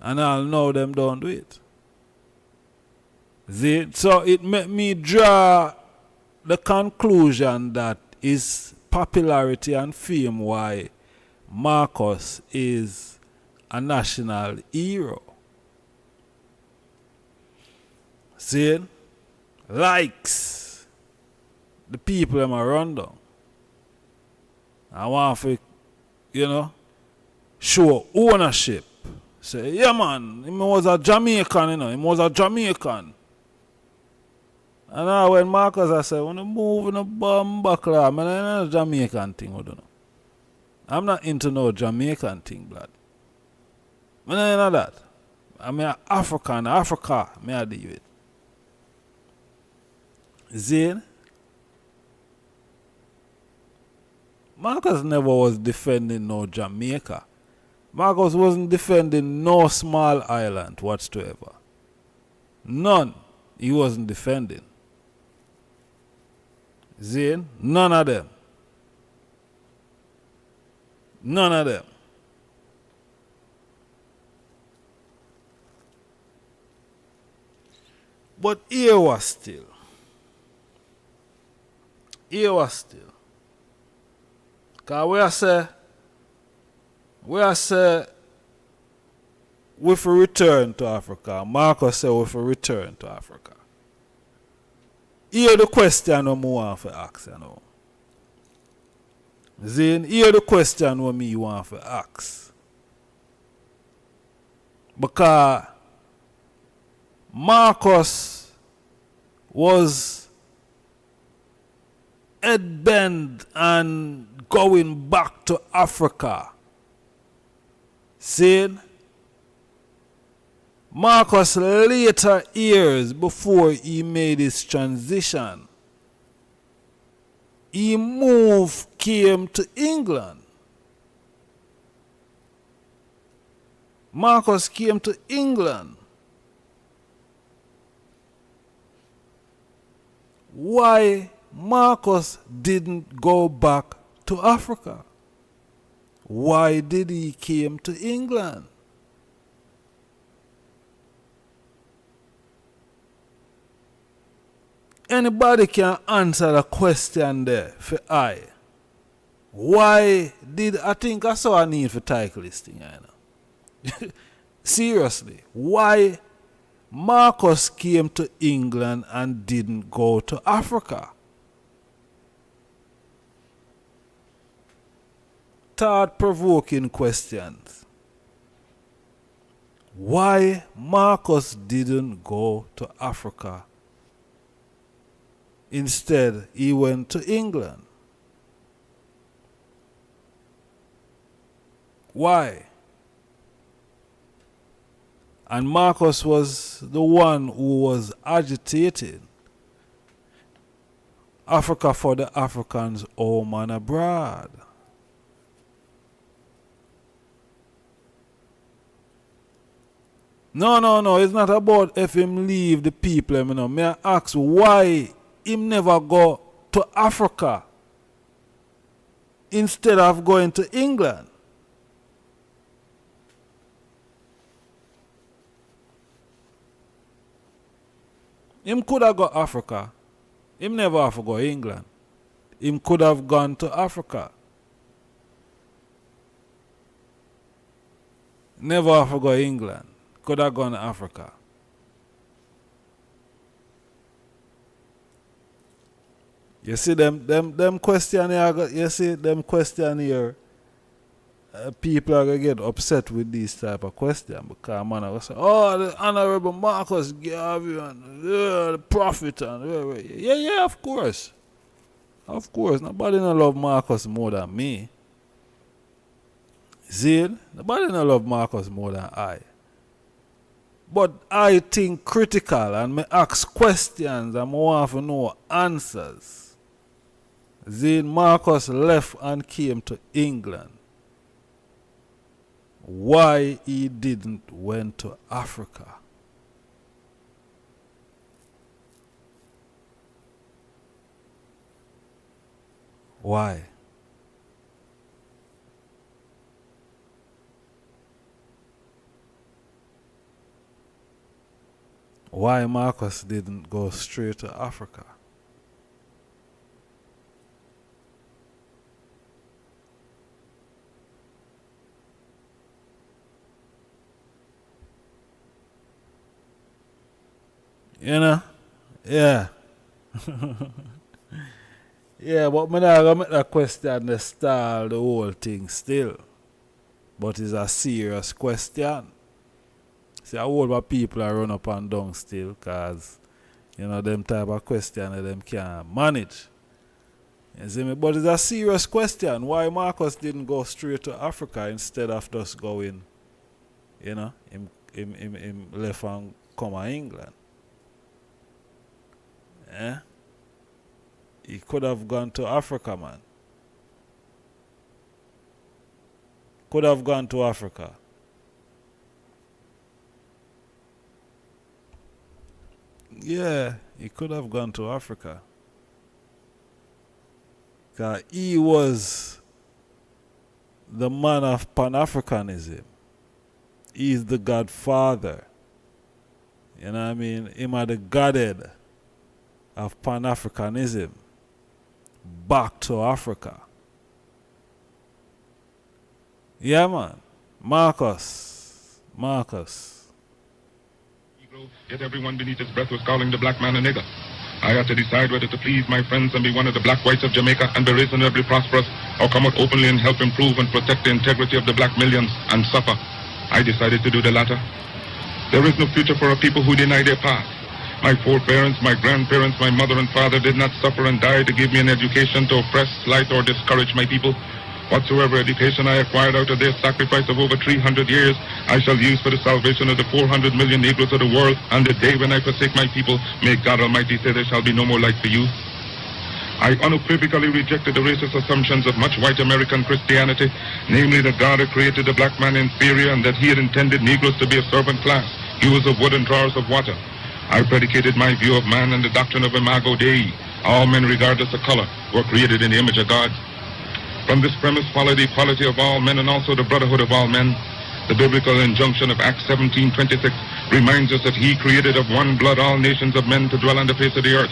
C: And I'll know them don't do it. So it made me draw the conclusion that his popularity and fame why Marcus is a national hero. See? Likes the people them around them. I want to, show ownership. Say, yeah man, he was a Jamaican, he was a Jamaican. And now when Marcus I say, when you move in a bomb buckler, I'm not a Jamaican thing, I don't know. I'm not into no Jamaican thing, blood. I'm not into that. I'm an African, Africa, I deal with. Zane? Marcus never was defending no Jamaica. Marcus wasn't defending no small island whatsoever. None. He wasn't defending. Zane? None of them. None of them. But here was still. Here was still. Because we say we for return to Africa. Marcus said we for return to Africa. Here the question we want to ask, you know. Zane, here the question what me want to ask. Because Marcus was head bent and going back to Africa. Saying Marcus later years before he made his transition, he came to England. Marcus came to England. Why Marcus didn't go back to Africa? Why did he came to England? Anybody can answer the question there for I. Why did I think I saw a need for title listing, I know. Seriously, why Marcus came to England and didn't go to Africa? Thought-provoking questions. Why Marcus didn't go to Africa? Instead, he went to England. Why? And Marcus was the one who was agitating Africa for the Africans home and abroad. No, it's not about if him leave the people, you know. May I ask why him never go to Africa instead of going to England? Him could have gone Africa. Him never have to go England. Him could have gone to Africa. Never have to go England. Could have gone to Africa. You see them question here. You see them question here. People are gonna get upset with these type of questions because man are gonna say, "Oh, the Honorable Marcus Garvey and the prophet and yeah, of course, Nobody no love Marcus more than me. See, nobody no love Marcus more than I. But I think critical and me ask questions and I want to know answers. Then Marcus left and came to England. Why he didn't went to Africa? Why? Why Marcus didn't go straight to Africa? You know? Yeah. Yeah, but I'm not going to make that question the style, the whole thing still. But it's a serious question. See, a whole lot of people are run up and down still because, you know, them type of question them can't manage. You see me? But it's a serious question. Why Marcus didn't go straight to Africa instead of just going, you know, him left and come to England? Eh? He could have gone to Africa, man. Could have gone to Africa. Yeah, he could have gone to Africa. Because he was the man of Pan-Africanism. He's the godfather. You know what I mean? Him are the godhead of Pan-Africanism back to Africa. Yeah, man. Marcus.
D: Yet everyone beneath his breath was calling the black man a nigger. I had to decide whether to please my friends and be one of the black whites of Jamaica and be reasonably prosperous, or come out openly and help improve and protect the integrity of the black millions and suffer. I decided to do the latter. There is no future for a people who deny their past. My foreparents, my grandparents, my mother and father did not suffer and die to give me an education to oppress, slight, or discourage my people. Whatsoever education I acquired out of their sacrifice of over 300 years, I shall use for the salvation of the 400 million Negroes of the world. And the day when I forsake my people, may God Almighty say there shall be no more light for you. I unequivocally rejected the racist assumptions of much white American Christianity, namely that God had created the black man inferior and that he had intended Negroes to be a servant class, users of wood and drawers of water. I predicated my view of man and the doctrine of Imago Dei. All men, regardless of color, were created in the image of God. From this premise followed the equality of all men and also the brotherhood of all men. The biblical injunction of Acts 17:26 reminds us that he created of one blood all nations of men to dwell on the face of the earth.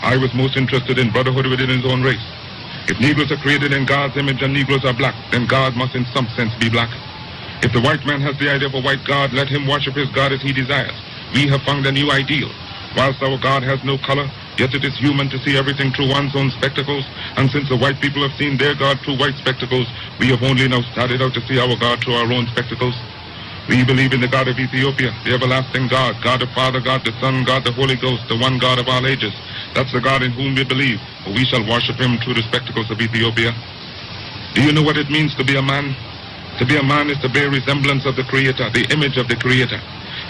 D: I was most interested in brotherhood within his own race. If Negroes are created in God's image and Negroes are black, then God must in some sense be black. If the white man has the idea of a white God, let him worship his God as he desires. We have found a new ideal. Whilst our God has no color, yet it is human to see everything through one's own spectacles. And since the white people have seen their God through white spectacles, we have only now started out to see our God through our own spectacles. We believe in the God of Ethiopia, the everlasting God, God the Father, God the Son, God the Holy Ghost, the one God of all ages. That's the God in whom we believe, for we shall worship him through the spectacles of Ethiopia. Do you know what it means to be a man? To be a man is to bear resemblance of the Creator, the image of the Creator.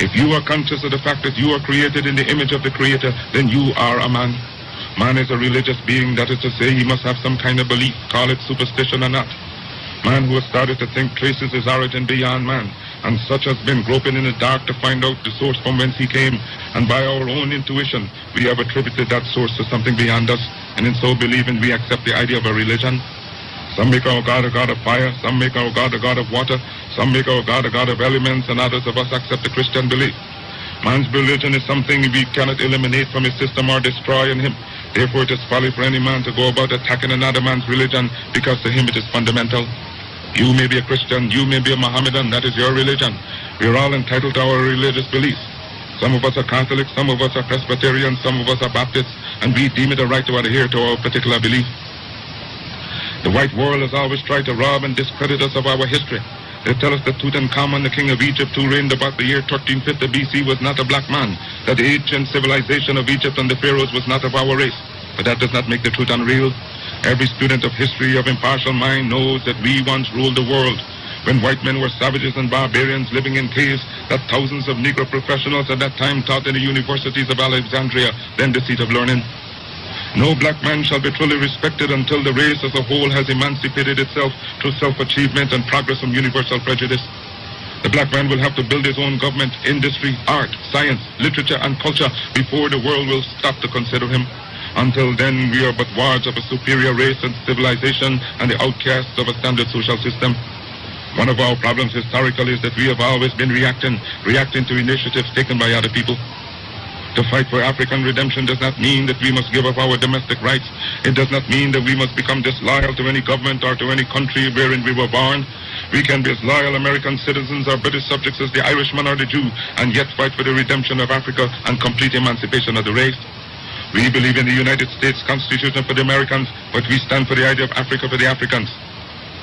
D: If you are conscious of the fact that you are created in the image of the Creator, then you are a man. Man is a religious being, that is to say, he must have some kind of belief, call it superstition or not. Man who has started to think traces his origin beyond man, and such has been groping in the dark to find out the source from whence he came, and by our own intuition, we have attributed that source to something beyond us, and in so believing, we accept the idea of a religion. Some make our God a God of fire, some make our God a God of water, some make our God a God of elements, and others of us accept the Christian belief. Man's religion is something we cannot eliminate from his system or destroy in him. Therefore, it is folly for any man to go about attacking another man's religion, because to him it is fundamental. You may be a Christian, you may be a Mohammedan, that is your religion. We are all entitled to our religious beliefs. Some of us are Catholics, some of us are Presbyterians, some of us are Baptists, and we deem it a right to adhere to our particular belief. The white world has always tried to rob and discredit us of our history. They tell us that Tutankhamun, the king of Egypt, who reigned about the year 1350 BC, was not a black man, that the ancient civilization of Egypt and the pharaohs was not of our race. But that does not make the truth unreal. Every student of history of impartial mind knows that we once ruled the world, when white men were savages and barbarians living in caves, that thousands of Negro professionals at that time taught in the universities of Alexandria, then the seat of learning. No black man shall be truly respected until the race as a whole has emancipated itself through self-achievement and progress from universal prejudice. The black man will have to build his own government, industry, art, science, literature, and culture before the world will stop to consider him. Until then, we are but wards of a superior race and civilization and the outcasts of a standard social system. One of our problems historically is that we have always been reacting to initiatives taken by other people. To fight for African redemption does not mean that we must give up our domestic rights. It does not mean that we must become disloyal to any government or to any country wherein we were born. We can be as loyal American citizens or British subjects as the Irishman or the Jew, and yet fight for the redemption of Africa and complete emancipation of the race. We believe in the United States Constitution for the Americans, but we stand for the idea of Africa for the Africans.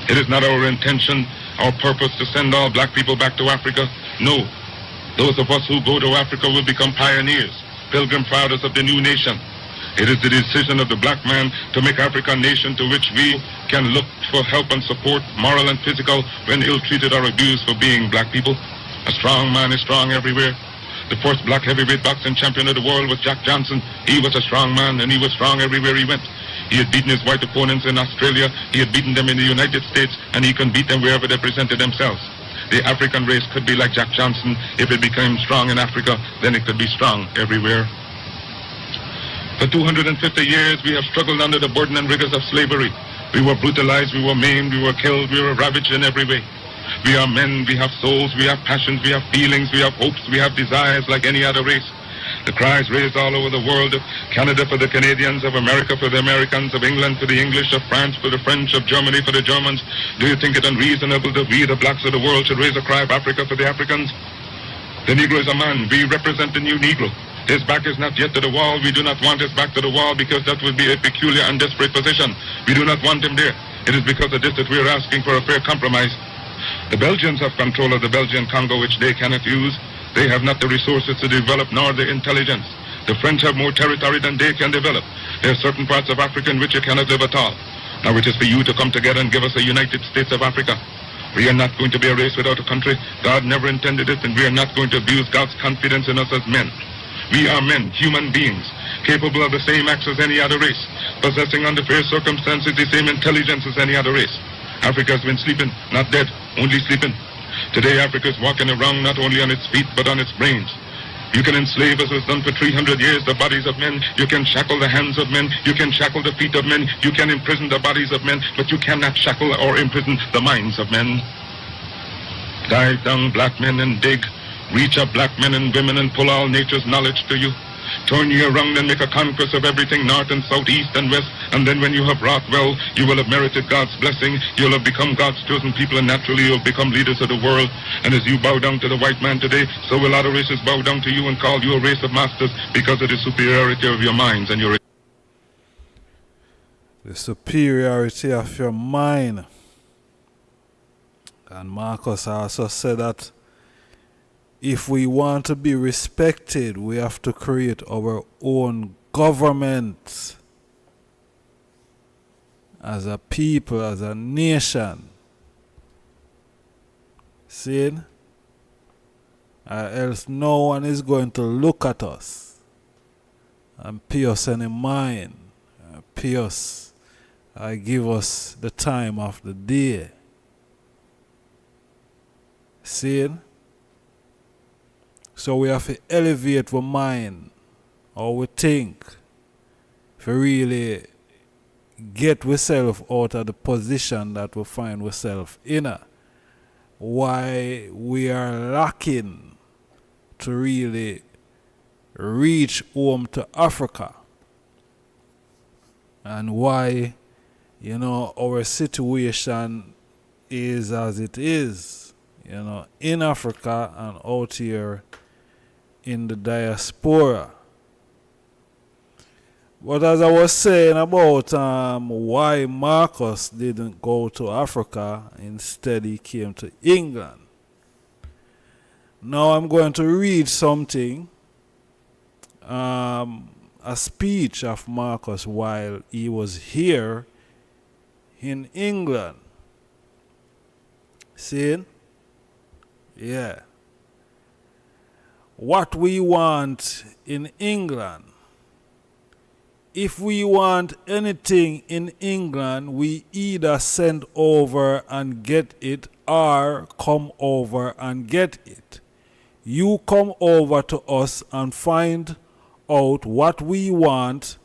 D: It is not our intention, our purpose to send all black people back to Africa. No. Those of us who go to Africa will become pioneers, pilgrim fathers of the new nation. It is the decision of the black man to make Africa a nation to which we can look for help and support, moral and physical, when ill-treated or abused for being black people. A strong man is strong everywhere. The first black heavyweight boxing champion of the world was Jack Johnson. He was a strong man, and he was strong everywhere he went. He had beaten his white opponents in Australia, he had beaten them in the United States, and he can beat them wherever they presented themselves. The African race could be like Jack Johnson. If it became strong in Africa, then it could be strong everywhere. For 250 years, we have struggled under the burden and rigors of slavery. We were brutalized, we were maimed, we were killed, we were ravaged in every way. We are men, we have souls, we have passions, we have feelings, we have hopes, we have desires like any other race. The cries raised all over the world, of Canada for the Canadians, of America for the Americans, of England for the English, of France for the French, of Germany for the Germans. Do you think it unreasonable that we, the blacks of the world, should raise a cry of Africa for the Africans? The Negro is a man. We represent the new Negro. His back is not yet to the wall. We do not want his back to the wall because that would be a peculiar and desperate position. We do not want him there. It is because of this that we are asking for a fair compromise. The Belgians have control of the Belgian Congo, which they cannot use. They have not the resources to develop nor the intelligence. The French have more territory than they can develop. There are certain parts of Africa in which you cannot live at all. Now it is for you to come together and give us a United States of Africa. We are not going to be a race without a country. God never intended it, and we are not going to abuse God's confidence in us as men. We are men, human beings, capable of the same acts as any other race, possessing under fair circumstances the same intelligence as any other race. Africa has been sleeping, not dead, only sleeping. Today Africa is walking around not only on its feet, but on its brains. You can enslave, as was done for 300 years, the bodies of men. You can shackle the hands of men. You can shackle the feet of men. You can imprison the bodies of men, but you cannot shackle or imprison the minds of men. Dive down, black men, and dig. Reach up, black men and women, and pull all nature's knowledge to you. Turn ye around and make a conquest of everything north and south, east and west. And then when you have wrought well, you will have merited God's blessing. You'll have become God's chosen people, and naturally you'll become leaders of the world. And as you bow down to the white man today, so will other races bow down to you and call you a race of masters because of the superiority of your minds and your...
C: The superiority of your mind. And Marcus also said that if we want to be respected, we have to create our own government as a people, as a nation. See? Or else no one is going to look at us and pay us any mind, pay us, give us the time of the day. See? So we have to elevate our mind, or we think, to really get ourselves out of the position that we find ourselves in. Why we are lacking to really reach home to Africa. And why, our situation is as it is, in Africa and out here in the diaspora. But as I was saying about why Marcus didn't go to Africa, instead he came to England. Now I'm going to read something, a speech of Marcus while he was here in England. See? Yeah. What we want in England. If we want anything in England, we either send over and get it or come over and get it. You come over to us and find out what we want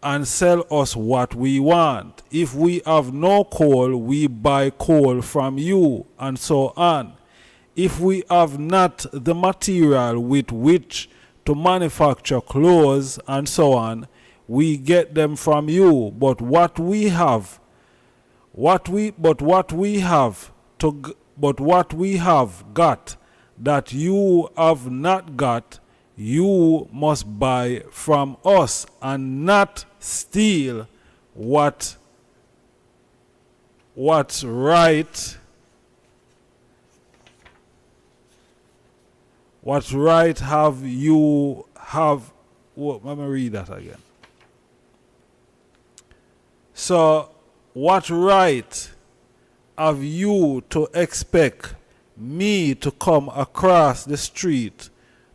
C: and sell us what we want. If we have no coal, we buy coal from you, and so on. If we have not the material with which to manufacture clothes and so on, we get them from you. But what we have got that you have not got, you must buy from us, and not steal what's right. What right have you have? Let me read that again. So, what right have you to expect me to come across the street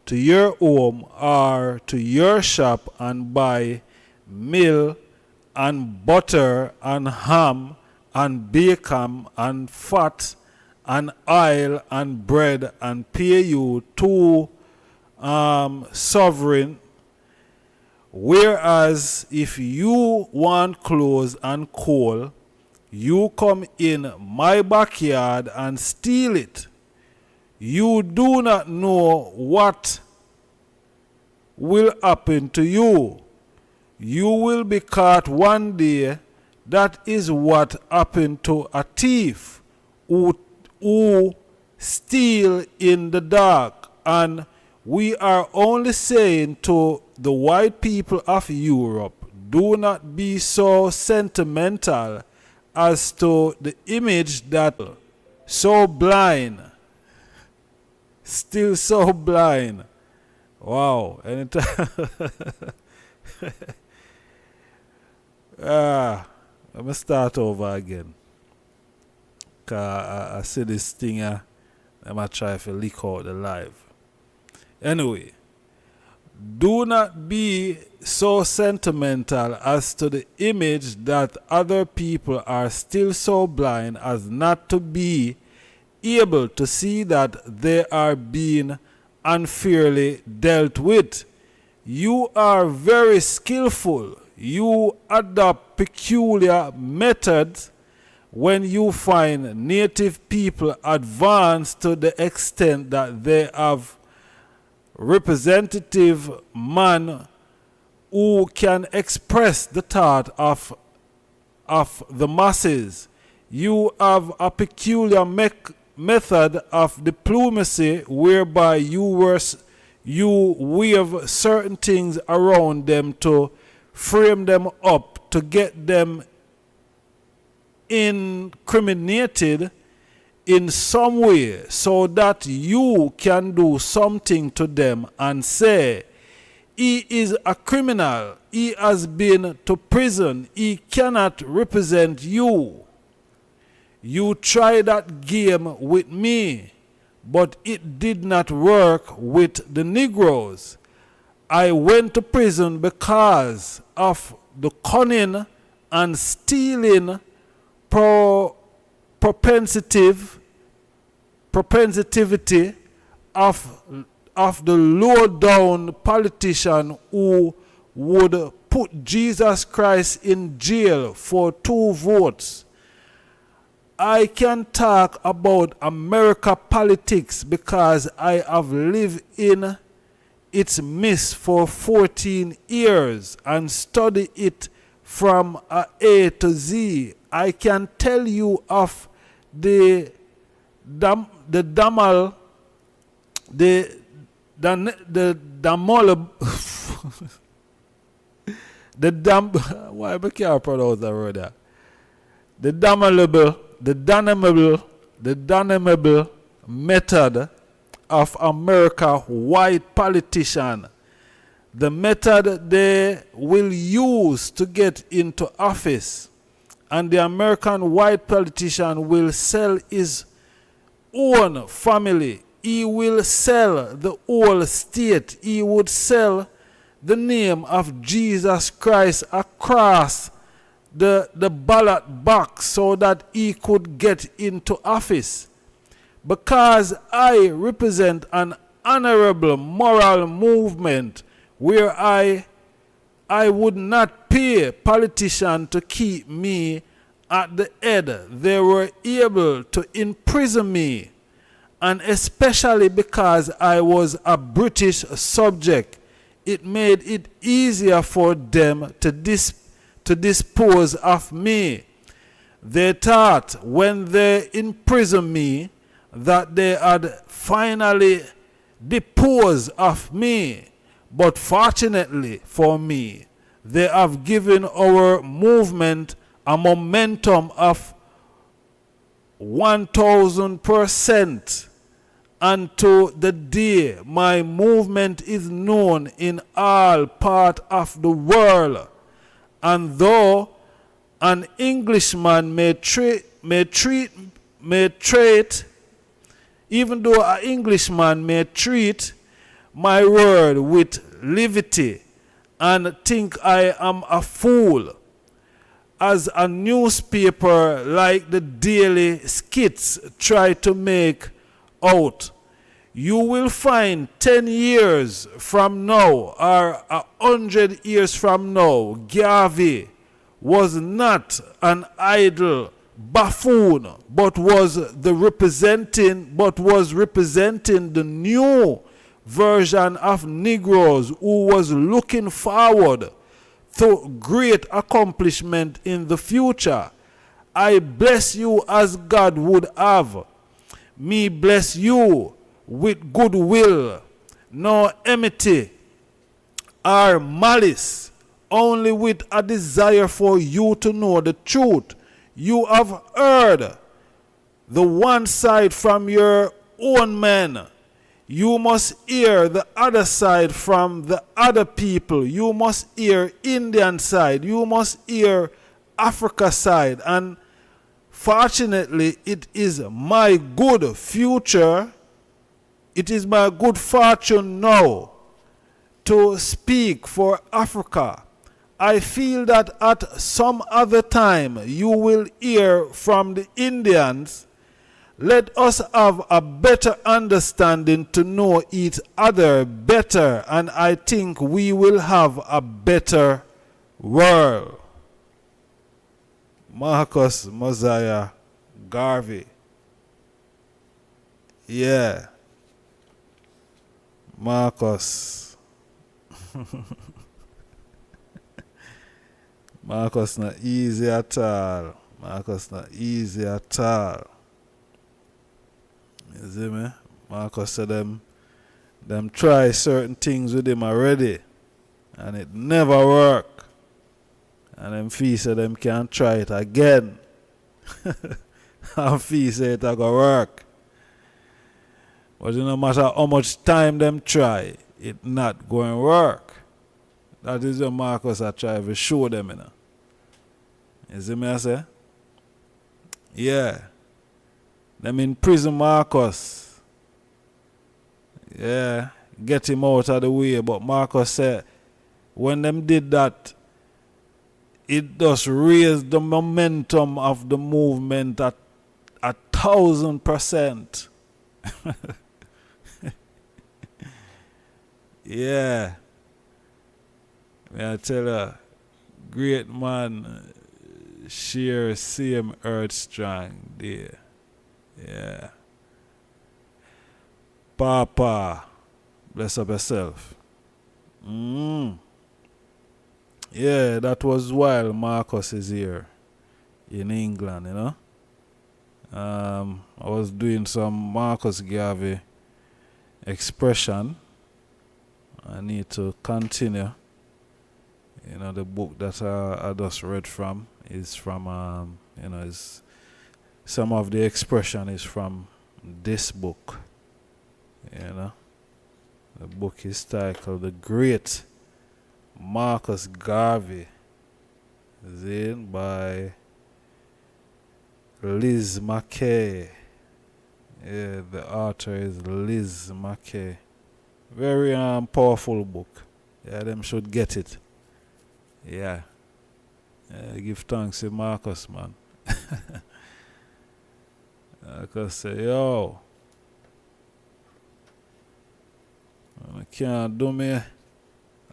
C: to your home or to your shop and buy milk and butter and ham and bacon and fat and oil and bread and pay you 2 sovereign? Whereas if you want clothes and coal, you come in my backyard and steal it. You do not know what will happen to you. You will be caught one day. That is what happened to a thief who steal in the dark. And we are only saying to the white people of Europe, do not be so sentimental as to the image that so blind, still so blind. Wow. Anytime. Let me start over again. Cause I see this thing, I'm going to try to leak out the live. Anyway, do not be so sentimental as to the image that other people are still so blind as not to be able to see that they are being unfairly dealt with. You are very skillful. You adopt peculiar methods when you find native people advanced to the extent that they have representative man who can express the thought of the masses. You have a peculiar method of diplomacy whereby you weave certain things around them to frame them up, to get them incriminated in some way so that you can do something to them and say, he is a criminal, he has been to prison, he cannot represent you. You tried that game with me, but it did not work with the Negroes. I went to prison because of the cunning and stealing propensity of the low down politician who would put Jesus Christ in jail for 2 votes. I can talk about America politics because I have lived in its midst for 14 years and studied it from A to Z. I can tell you of the damal, why I can't pronounce that word? The damnable method of America white politician. The method they will use to get into office. And the American white politician will sell his own family. He will sell the whole state. He would sell the name of Jesus Christ across the ballot box so that he could get into office. Because I represent an honorable moral movement where I would not pay politicians to keep me at the head. They were able to imprison me. And especially because I was a British subject, it made it easier for them to dispose of me. They thought when they imprisoned me that they had finally disposed of me. But fortunately for me, they have given our movement a momentum of 1000%. And to the day my movement is known in all parts of the world. And though an Englishman may treat, even though an Englishman may treat my word with levity and think I am a fool, as a newspaper like the Daily Skits try to make out, you will find 10 years from now or 100 years from now, Garvey was not an idle buffoon, but was representing the new version of Negroes who was looking forward to great accomplishment in the future. I bless you as God would have me bless you with goodwill, no enmity or malice, only with a desire for you to know the truth. You have heard the one side from your own men. You must hear the other side from the other people. You must hear Indian side. You must hear Africa side. And fortunately, it is my good future, it is my good fortune now to speak for Africa. I feel that at some other time you will hear from the Indians. Let us have a better understanding to know each other better, and I think we will have a better world. Marcus Mosiah Garvey. Yeah. Marcus. Marcus not easy at all. Marcus not easy at all. You see me? Marcus said them try certain things with him already and it never work. And them fee said them can't try it again. And fee said it a go work. But no matter how much time them try, it not going to work. That is what Marcus I try to show them, you know. You see me I say? Yeah. Them in prison Marcus. Yeah. Get him out of the way. But Marcus said, when them did that, it just raised the momentum of the movement at 1,000%. Yeah. May I tell you, great man share same earth strong there. Yeah. Papa, bless up yourself. Yeah, that was while Marcus is here in England, you know. I was doing some Marcus Garvey expression. I need to continue. You know, the book that I just read from is from, is some of the expression is from this book. You know, the book is titled The Great Marcus Garvey, by Liz McKay. Yeah, the author is Liz McKay. Very powerful book. Yeah, them should get it. Yeah. Give thanks to Marcus, man. Marcus say, yo, I can't do me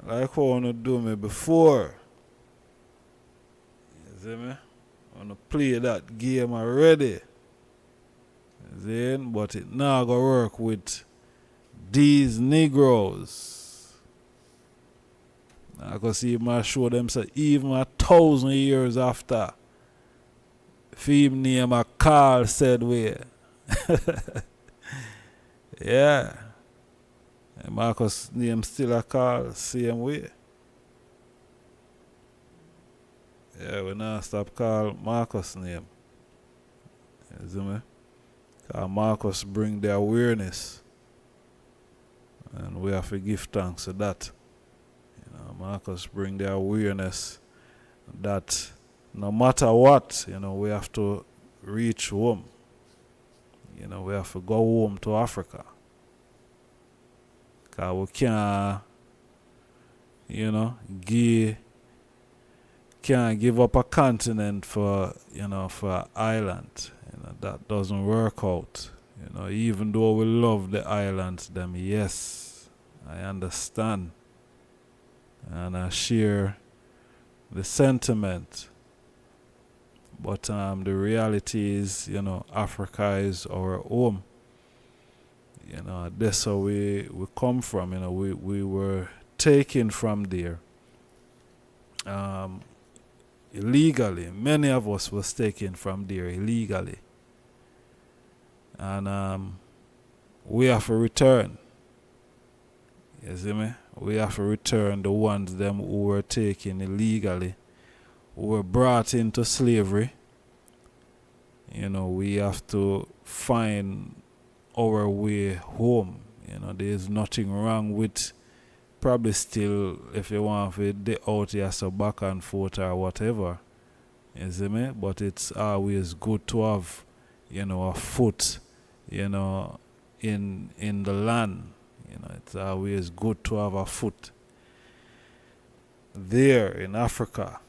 C: like how I want to do me before. You see me? I want to play that game already. You see? But it now going to work with these Negroes. I can see him show them so even 1,000 years after, film name a Carl said way. Yeah. And Marcus name still a Carl same way. Yeah, we not stop call Marcus name. You see me? Because Marcus bring the awareness. And we have to give thanks to that. You know, Marcus bring the awareness that no matter what, you know, we have to reach home. You know, we have to go home to Africa. Because we can't, you know, can't give up a continent for, you know, for an island. You know, that doesn't work out. You know, even though we love the islands, them, yes, I understand. And I share the sentiment. But the reality is, you know, Africa is our home. You know, that's how we come from. You know, we were taken from there. Illegally. Many of us was taken from there illegally. And we have to return. You see me? We have to return the ones them who were taken illegally, who were brought into slavery. You know, we have to find our way home. You know, there's nothing wrong with probably still, if you want to day out here so back and forth or whatever. You see me? But it's always good to have, you know, a foot, you know, in the land. You know, it's always good to have a foot there in Africa,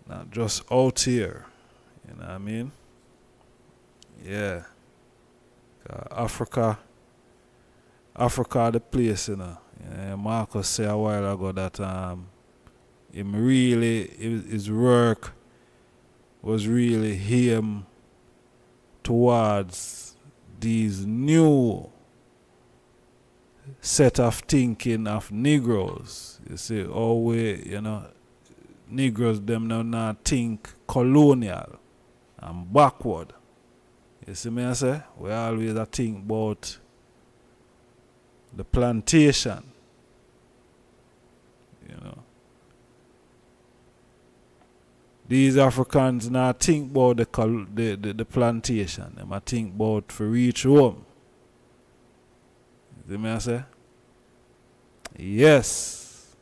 C: not just out here. You know what I mean? Yeah. Africa, the place, you know. Marcus said a while ago that his work was really him towards these new set of thinking of Negroes. You see, always, you know, Negroes them now not think colonial and backward. You see me I say? We always a think about the plantation. You know. These Africans now think about the plantation. Them I think about for reach home. You see me I say? Yes.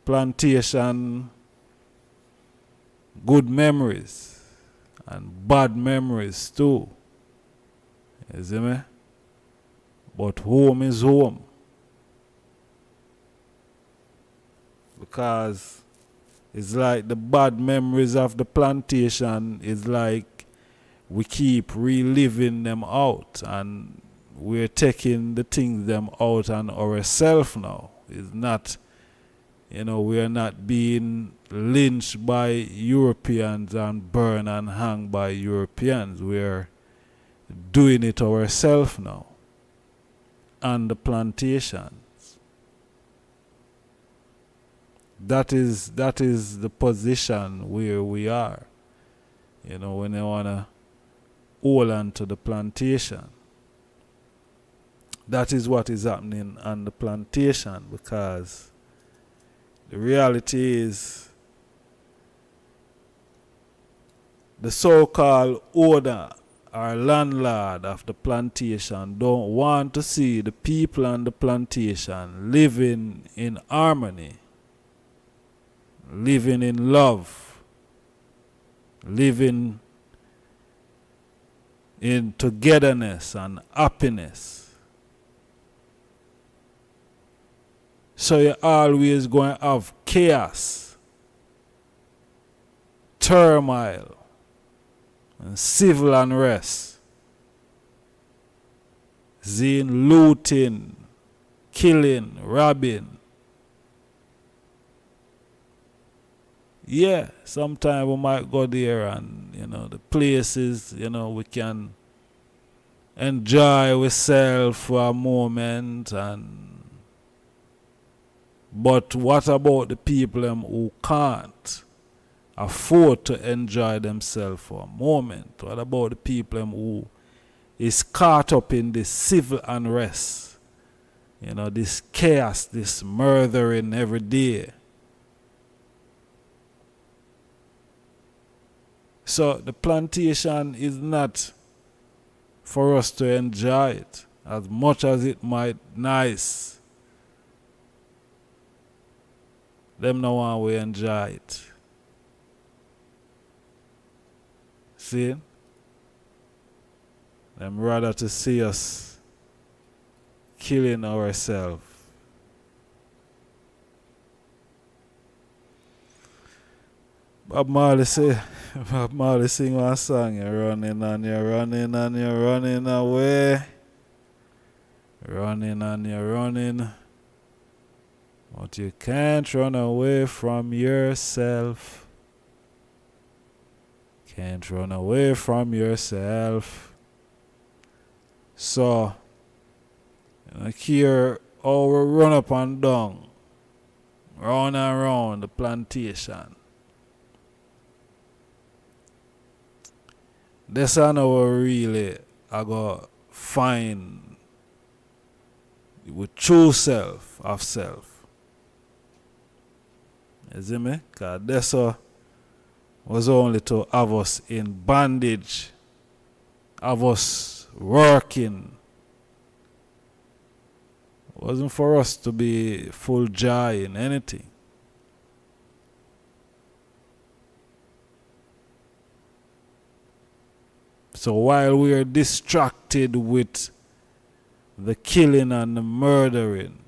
C: Plantation, good memories and bad memories too. You see me? But home is home. Because it's like the bad memories of the plantation is like we keep reliving them out and we're taking the things them out on ourselves now. It's not, we are not being lynched by Europeans and burned and hung by Europeans. We're doing it ourselves now. On the plantations. That is the position where we are. When they wanna hold on to the plantation. That is what is happening on the plantation, because the reality is the so-called owner or landlord of the plantation don't want to see the people on the plantation living in harmony, living in love, living in togetherness and happiness. So you're always going to have chaos, turmoil, and civil unrest. Looting, killing, robbing. Yeah, sometimes we might go there and, the places, we can enjoy ourselves for a moment but what about the people who can't afford to enjoy themselves for a moment? What about the people who is caught up in this civil unrest? This chaos, this murdering every day. So the plantation is not for us to enjoy it as much as it might nice. Them no one we enjoy it. See? Them rather to see us killing ourselves. Bob Marley sing one song, you're running and you're running and you're running away. Running and you're running. But you can't run away from yourself. Can't run away from yourself. So, here, all we run up and down, round and round the plantation. This I know we really I go find with true self of self. You see me? Because this was only to have us in bondage, have us working. It wasn't for us to be full joy in anything. So while we are distracted with the killing and the murdering,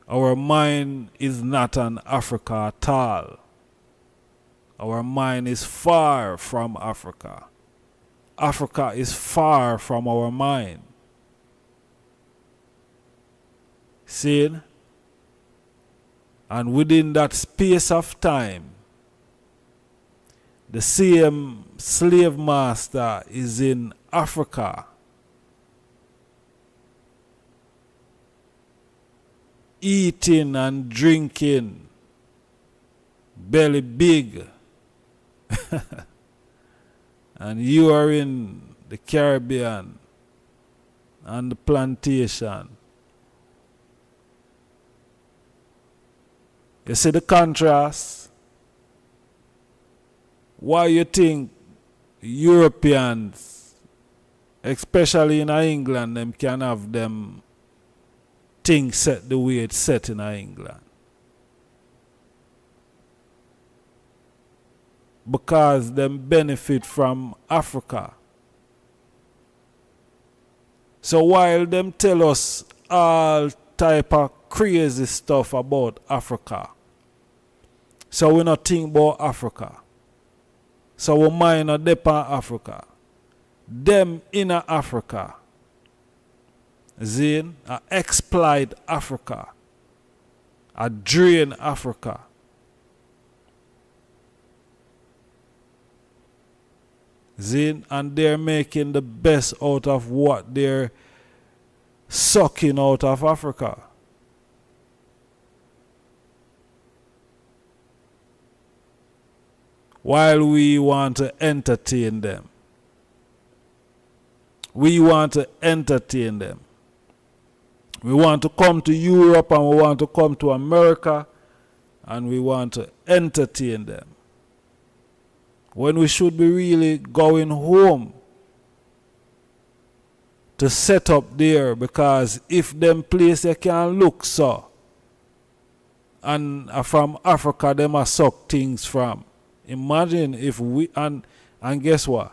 C: our mind is not on Africa at all. Our mind is far from Africa. Africa is far from our mind. See? And within that space of time, the same slave master is in Africa. Eating and drinking belly big, and you are in the Caribbean and the plantation. You see the contrast? Why you think Europeans, especially in England, them can have them things set the way it's set in England? Because them benefit from Africa. So while them tell us all type of crazy stuff about Africa, so we not think about Africa. So we mind not depend on Africa. Them in Africa, Zane, exploit Africa, drain Africa. Zane, and they're making the best out of what they're sucking out of Africa. While we want to entertain them. We want to entertain them. We want to come to Europe and we want to come to America and we want to entertain them. When we should be really going home to set up there, because if them place they can look so, and from Africa them are suck things from. Imagine if we, and guess what?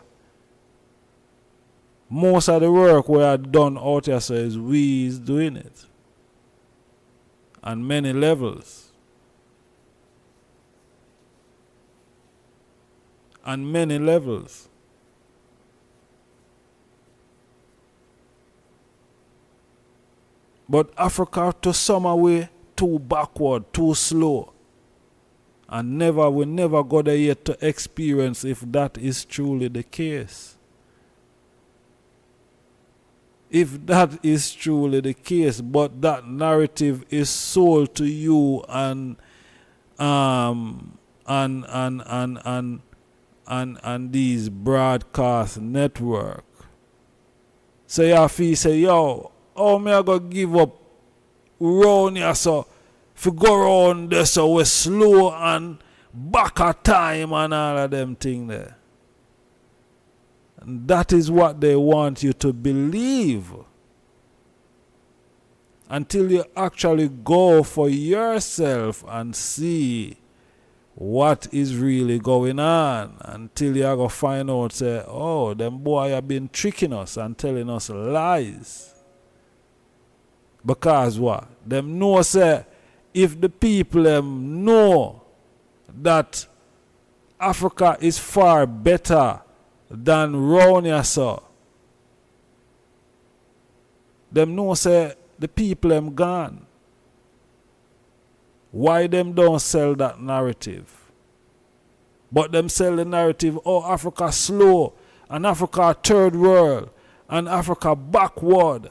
C: Most of the work we are done out here so is we is doing it. On many levels. On many levels. But Africa to some way too backward, too slow. And we never got there yet to experience if that is truly the case. If that is truly the case, but that narrative is sold to you and these broadcast network. So you feel say, yo, how me I go give up round here so if you go around there so we're slow and back at time and all of them things there. And that is what they want you to believe. Until you actually go for yourself and see what is really going on. Until you go find out, say, oh, them boy have been tricking us and telling us lies. Because what? Them know, say, if the people know that Africa is far better than round here, so them know, say, the people gone. Why them don't sell that narrative? But them sell the narrative, oh, Africa slow, and Africa third world, and Africa backward.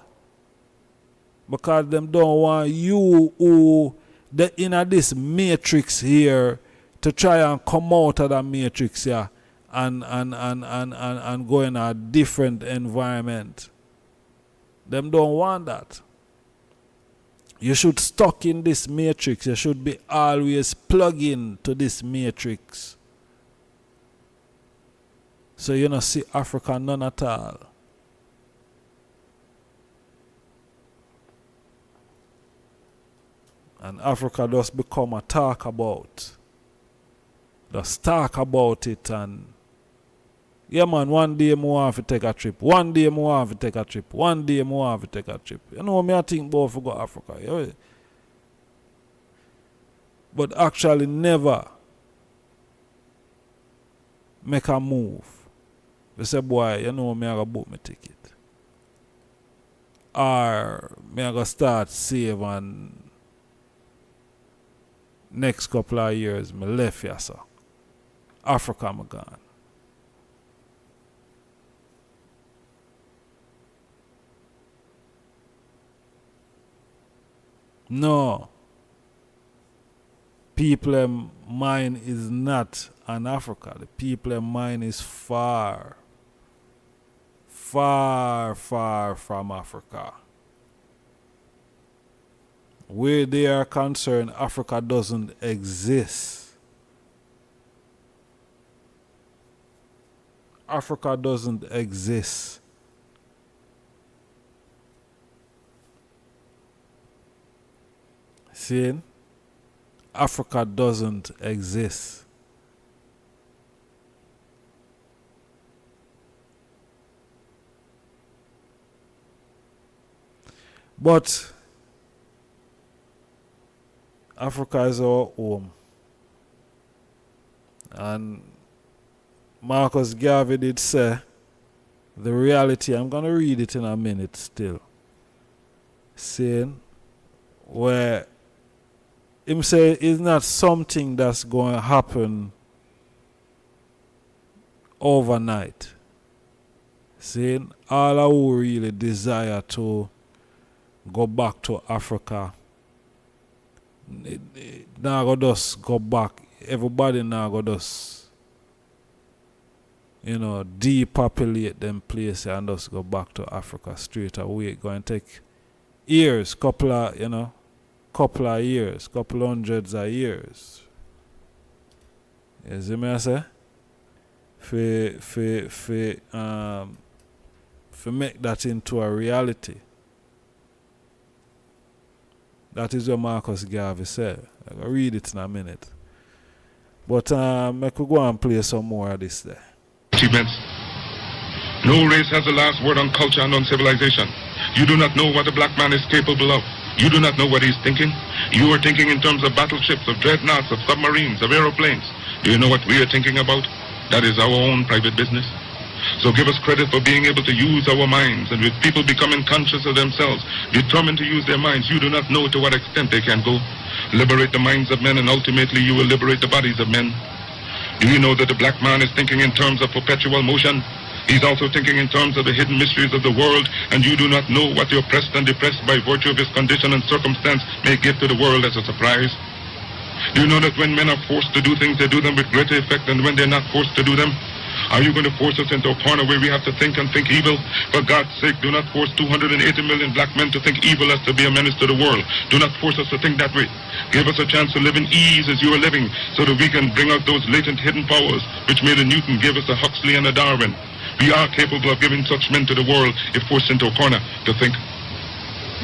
C: Because them don't want you who they in this matrix here to try and come out of that matrix here and go in a different environment. Them don't want that. You should stuck in this matrix. You should be always plugged in to this matrix. So you don't see Africa none at all. And Africa just become a talk about. Just talk about it and yeah man, one day I want to take a trip. One day I want to take a trip. One day I want to take a trip. You know me I think about to go to Africa. Yeah? But actually never make a move. You say, boy, you know me I go book my ticket. Or me I go start save and next couple of years me left here, so Africa I'm gone. No. People mind is not on Africa. The people mind is far, far, far from Africa. Where they are concerned, Africa doesn't exist. Africa doesn't exist. See? Africa doesn't exist. But Africa is our home. And Marcus Garvey did say the reality, I'm going to read it in a minute still, saying where him say it's not something that's going to happen overnight. Saying all who really desire to go back to Africa, now go just go back. Everybody now go just, depopulate them places and just go back to Africa straight away. It's going to take years, couple of years, couple hundreds of years. You see me I say? For make that into a reality. That is what Marcus Garvey said. I'll read it in a minute. But I could go and play some more of this there.
D: Achievements. No race has the last word on culture and on civilization. You do not know what a black man is capable of. You do not know what he's thinking. You are thinking in terms of battleships, of dreadnoughts, of submarines, of aeroplanes. Do you know what we are thinking about? That is our own private business. So give us credit for being able to use our minds, and with people becoming conscious of themselves, determined to use their minds, you do not know to what extent they can go. Liberate the minds of men, and ultimately you will liberate the bodies of men. Do you know that the black man is thinking in terms of perpetual motion? He's also thinking in terms of the hidden mysteries of the world, and you do not know what the oppressed and depressed by virtue of his condition and circumstance may give to the world as a surprise. Do you know that when men are forced to do things, they do them with greater effect than when they're not forced to do them? Are you going to force us into a corner where we have to think and think evil? For God's sake, do not force 280 million black men to think evil as to be a menace to the world. Do not force us to think that way. Give us a chance to live in ease as you are living, so that we can bring out those latent hidden powers which made a Newton, gave us a Huxley and a Darwin. We are capable of giving such men to the world if forced into a corner to think.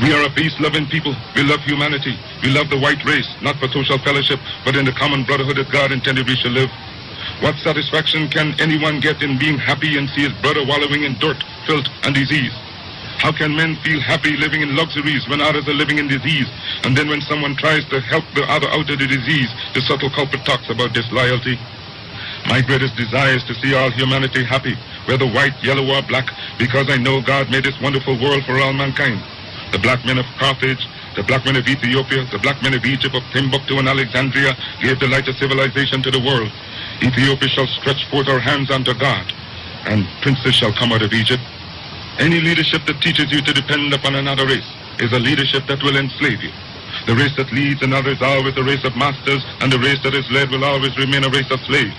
D: We are a peace-loving people. We love humanity. We love the white race, not for social fellowship, but in the common brotherhood that God intended we shall live. What satisfaction can anyone get in being happy and see his brother wallowing in dirt, filth, and disease? How can men feel happy living in luxuries when others are living in disease? And then when someone tries to help the other out of the disease, the subtle culprit talks about disloyalty. My greatest desire is to see all humanity happy, whether white, yellow, or black, because I know God made this wonderful world for all mankind. The black men of Carthage, the black men of Ethiopia, the black men of Egypt, of Timbuktu and Alexandria gave the light of civilization to the world. Ethiopia shall stretch forth her hands unto God, and princes shall come out of Egypt. Any leadership that teaches you to depend upon another race is a leadership that will enslave you. The race that leads another is always a race of masters, and the race that is led will always remain a race of slaves.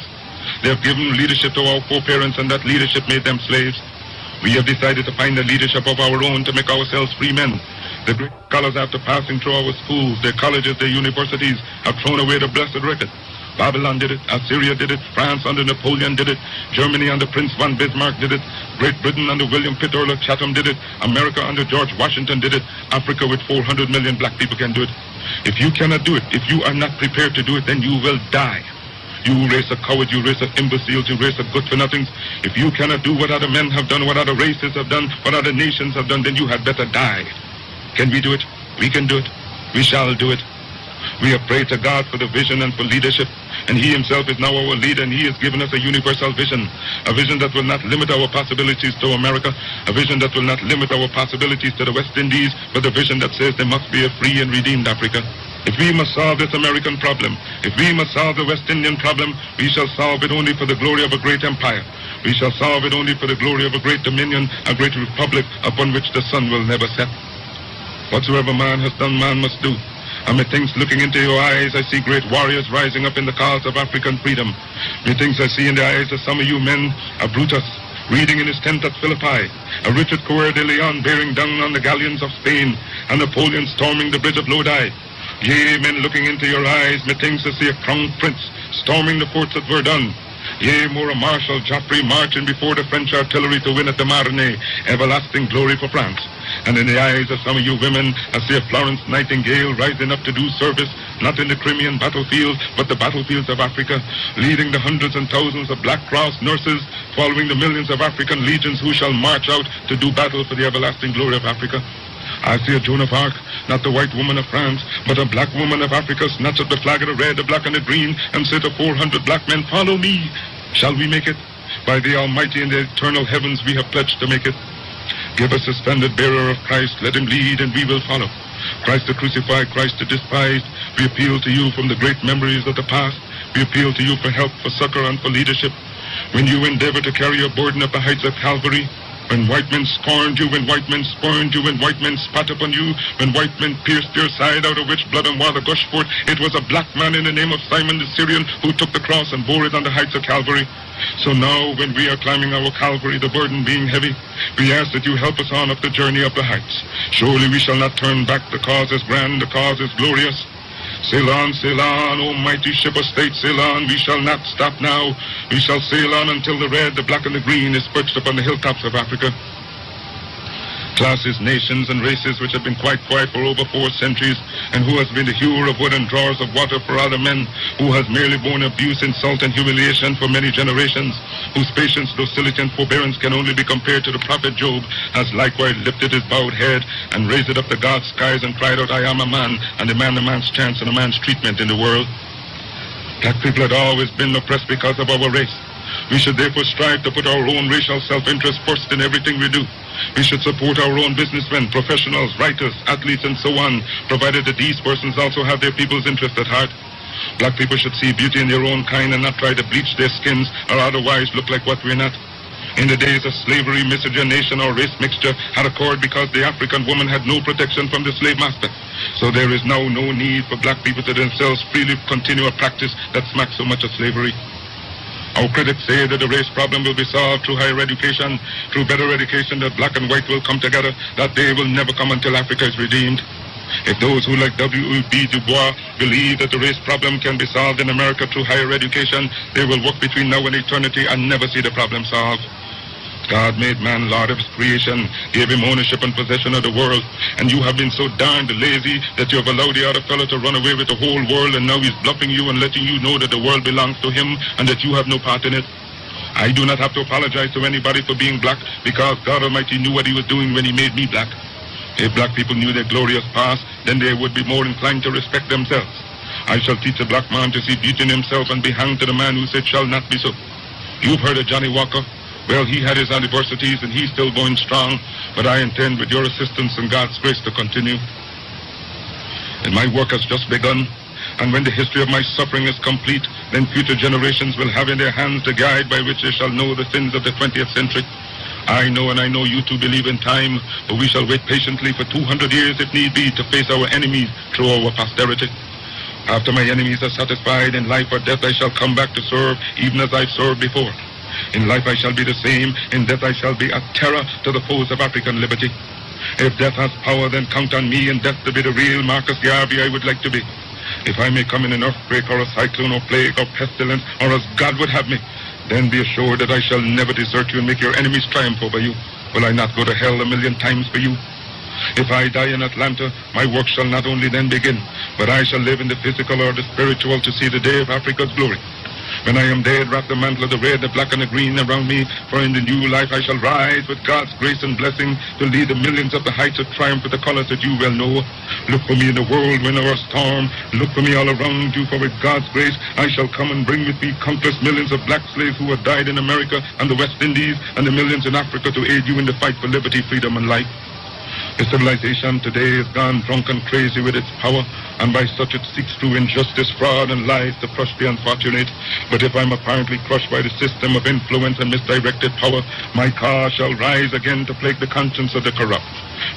D: They have given leadership to our foreparents, and that leadership made them slaves. We have decided to find a leadership of our own to make ourselves free men. The great scholars, after passing through our schools, their colleges, their universities, have thrown away the blessed record. Babylon did it, Assyria did it, France under Napoleon did it, Germany under Prince von Bismarck did it, Great Britain under William Pitt Earl of Chatham did it, America under George Washington did it, Africa with 400 million black people can do it. If you cannot do it, if you are not prepared to do it, then you will die. You race of cowards, you race of imbeciles, you race of good-for-nothings. If you cannot do what other men have done, what other races have done, what other nations have done, then you had better die. Can we do it? We can do it. We shall do it. We have prayed to God for the vision and for leadership, and He Himself is now our leader, and He has given us a universal vision, a vision that will not limit our possibilities to America, a vision that will not limit our possibilities to the West Indies, but a vision that says there must be a free and redeemed Africa. If we must solve this American problem, if we must solve the West Indian problem, we shall solve it only for the glory of a great empire. We shall solve it only for the glory of a great dominion, a great republic upon which the sun will never set. Whatsoever man has done, man must do. And methinks looking into your eyes, I see great warriors rising up in the cause of African freedom. Methinks I see in the eyes of some of you men a Brutus reading in his tent at Philippi, a Richard Coeur de Leon bearing down on the galleons of Spain, and Napoleon storming the bridge of Lodi. Yea, men, looking into your eyes, methinks I see a crown prince storming the forts at Verdun. Yea, more a Marshal Joffre marching before the French artillery to win at the Marne, everlasting glory for France. And in the eyes of some of you women, I see a Florence Nightingale rising up to do service, not in the Crimean battlefield, but the battlefields of Africa, leading the hundreds and thousands of Black Cross nurses, following the millions of African legions who shall march out to do battle for the everlasting glory of Africa. I see a Joan of Arc, not the white woman of France, but a black woman of Africa, snatch up the flag of the red, the black, and the green, and say to 400 black men, follow me. Shall we make it? By the Almighty in the eternal heavens we have pledged to make it. Give us a standard bearer of Christ, let him lead and we will follow. Christ the crucified, Christ the despised, we appeal to you from the great memories of the past. We appeal to you for help, for succor, and for leadership. When you endeavor to carry your burden up the heights of Calvary, when white men scorned you, when white men spurned you, when white men spat upon you, when white men pierced your side out of which blood and water gushed forth, it was a black man in the name of Simon the Syrian who took the cross and bore it on the heights of Calvary. So now, when we are climbing our Calvary, the burden being heavy, we ask that you help us on up the journey up the heights. Surely we shall not turn back. The cause is grand, the cause is glorious. Sail on, O mighty ship of state, sail on. We shall not stop now. We shall sail on until the red, the black, and the green is perched upon the hilltops of Africa. Classes, nations, and races which have been quite quiet for over 4 centuries, and who has been the hewer of wood and drawers of water for other men, who has merely borne abuse, insult, and humiliation for many generations, whose patience, docility, and forbearance can only be compared to the prophet Job, has likewise lifted his bowed head and raised it up to God's skies and cried out, I am a man, and demand a man's chance and a man's treatment in the world. Black people had always been oppressed because of our race. We should therefore strive to put our own racial self-interest first in everything we do. We should support our own businessmen, professionals, writers, athletes, and so on, provided that these persons also have their people's interest at heart. Black people should see beauty in their own kind and not try to bleach their skins or otherwise look like what we're not. In the days of slavery, miscegenation, or race mixture had occurred because the African woman had no protection from the slave master. So there is now no need for black people to themselves freely continue a practice that smacks so much of slavery. Our critics say that the race problem will be solved through higher education, through better education, that black and white will come together. That day will never come until Africa is redeemed. If those who, like W.E.B. Du Bois, believe that the race problem can be solved in America through higher education, they will work between now and eternity and never see the problem solved. God made man Lord of his creation, gave him ownership and possession of the world, and you have been so darned lazy that you have allowed the other fellow to run away with the whole world, and now he's bluffing you and letting you know that the world belongs to him and that you have no part in it. I do not have to apologize to anybody for being black, because God Almighty knew what he was doing when he made me black. If black people knew their glorious past, then they would be more inclined to respect themselves. I shall teach a black man to see beauty in himself and be hanged to the man who said shall not be so. You've heard of Johnny Walker. Well, he had his adversities and he's still going strong, but I intend with your assistance and God's grace to continue. And my work has just begun, and when the history of my suffering is complete, then future generations will have in their hands the guide by which they shall know the sins of the 20th century. I know, and I know you too believe in time, but we shall wait patiently for 200 years if need be to face our enemies through our posterity. After my enemies are satisfied, in life or death I shall come back to serve, even as I've served before. In life I shall be the same, in death I shall be a terror to the foes of African liberty. If death has power, then count on me in death to be the real Marcus Garvey I would like to be. If I may come in an earthquake or a cyclone or plague or pestilence, or as God would have me, then be assured that I shall never desert you and make your enemies triumph over you. Will I not go to hell 1,000,000 times for you? If I die in Atlanta, my work shall not only then begin, but I shall live in the physical or the spiritual to see the day of Africa's glory. When I am dead, wrap the mantle of the red, the black, and the green around me, for in the new life I shall rise with God's grace and blessing to lead the millions up the heights of triumph with the colors that you well know. Look for me in the whirlwind or a storm. Look for me all around you, for with God's grace I shall come and bring with me countless millions of black slaves who have died in America and the West Indies, and the millions in Africa to aid you in the fight for liberty, freedom, and life. The civilization today has gone drunk and crazy with its power, and by such it seeks through injustice, fraud, and lies to crush the unfortunate. But if I'm apparently crushed by the system of influence and misdirected power, my cause shall rise again to plague the conscience of the corrupt.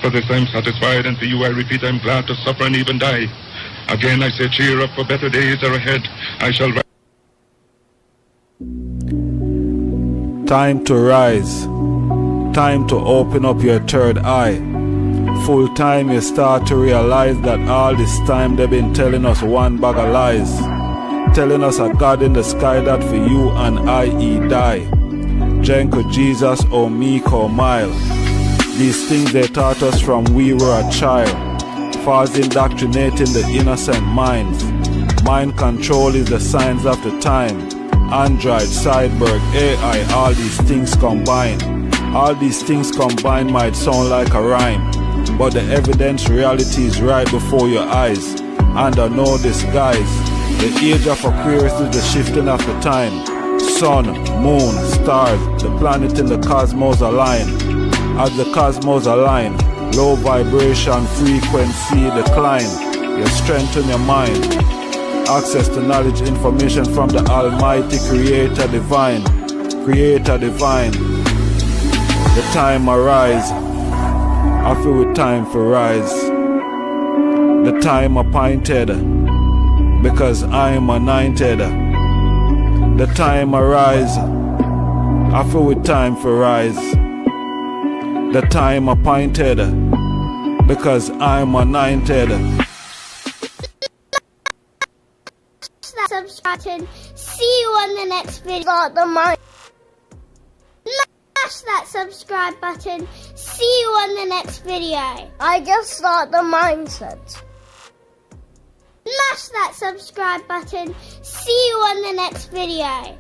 D: For this I'm satisfied, and for you I repeat, I'm glad to suffer and even die. Again, I say cheer up, for better days are ahead. I shall rise.
C: Time to rise. Time to open up your third eye. Full time you start to realize that all this time they've been telling us one bag of lies. Telling us a God in the sky that for you and I he die. Jenko Jesus or meek or mild. These things they taught us from we were a child. False indoctrinating the innocent minds. Mind control is the signs of the time. Android, cyborg, AI, all these things combined. All these things combined might sound like a rhyme, but the evidence reality is right before your eyes. Under no disguise, the age of Aquarius is the shifting of the time. Sun, moon, stars, the planet in the cosmos align. As the cosmos align, low vibration frequency decline. You strengthen your mind. Access to knowledge, information from the Almighty Creator Divine. Creator Divine. The time arise. I feel with time for rise. The time appointed, because I'm anointed. The time arise. I feel with time for rise. The time appointed, because I'm anointed.
E: That subscribe button. See you on the next video. Start the mind. Smash that subscribe button. See you on the next video. I just start the mindset. Smash that subscribe button. See you on the next video.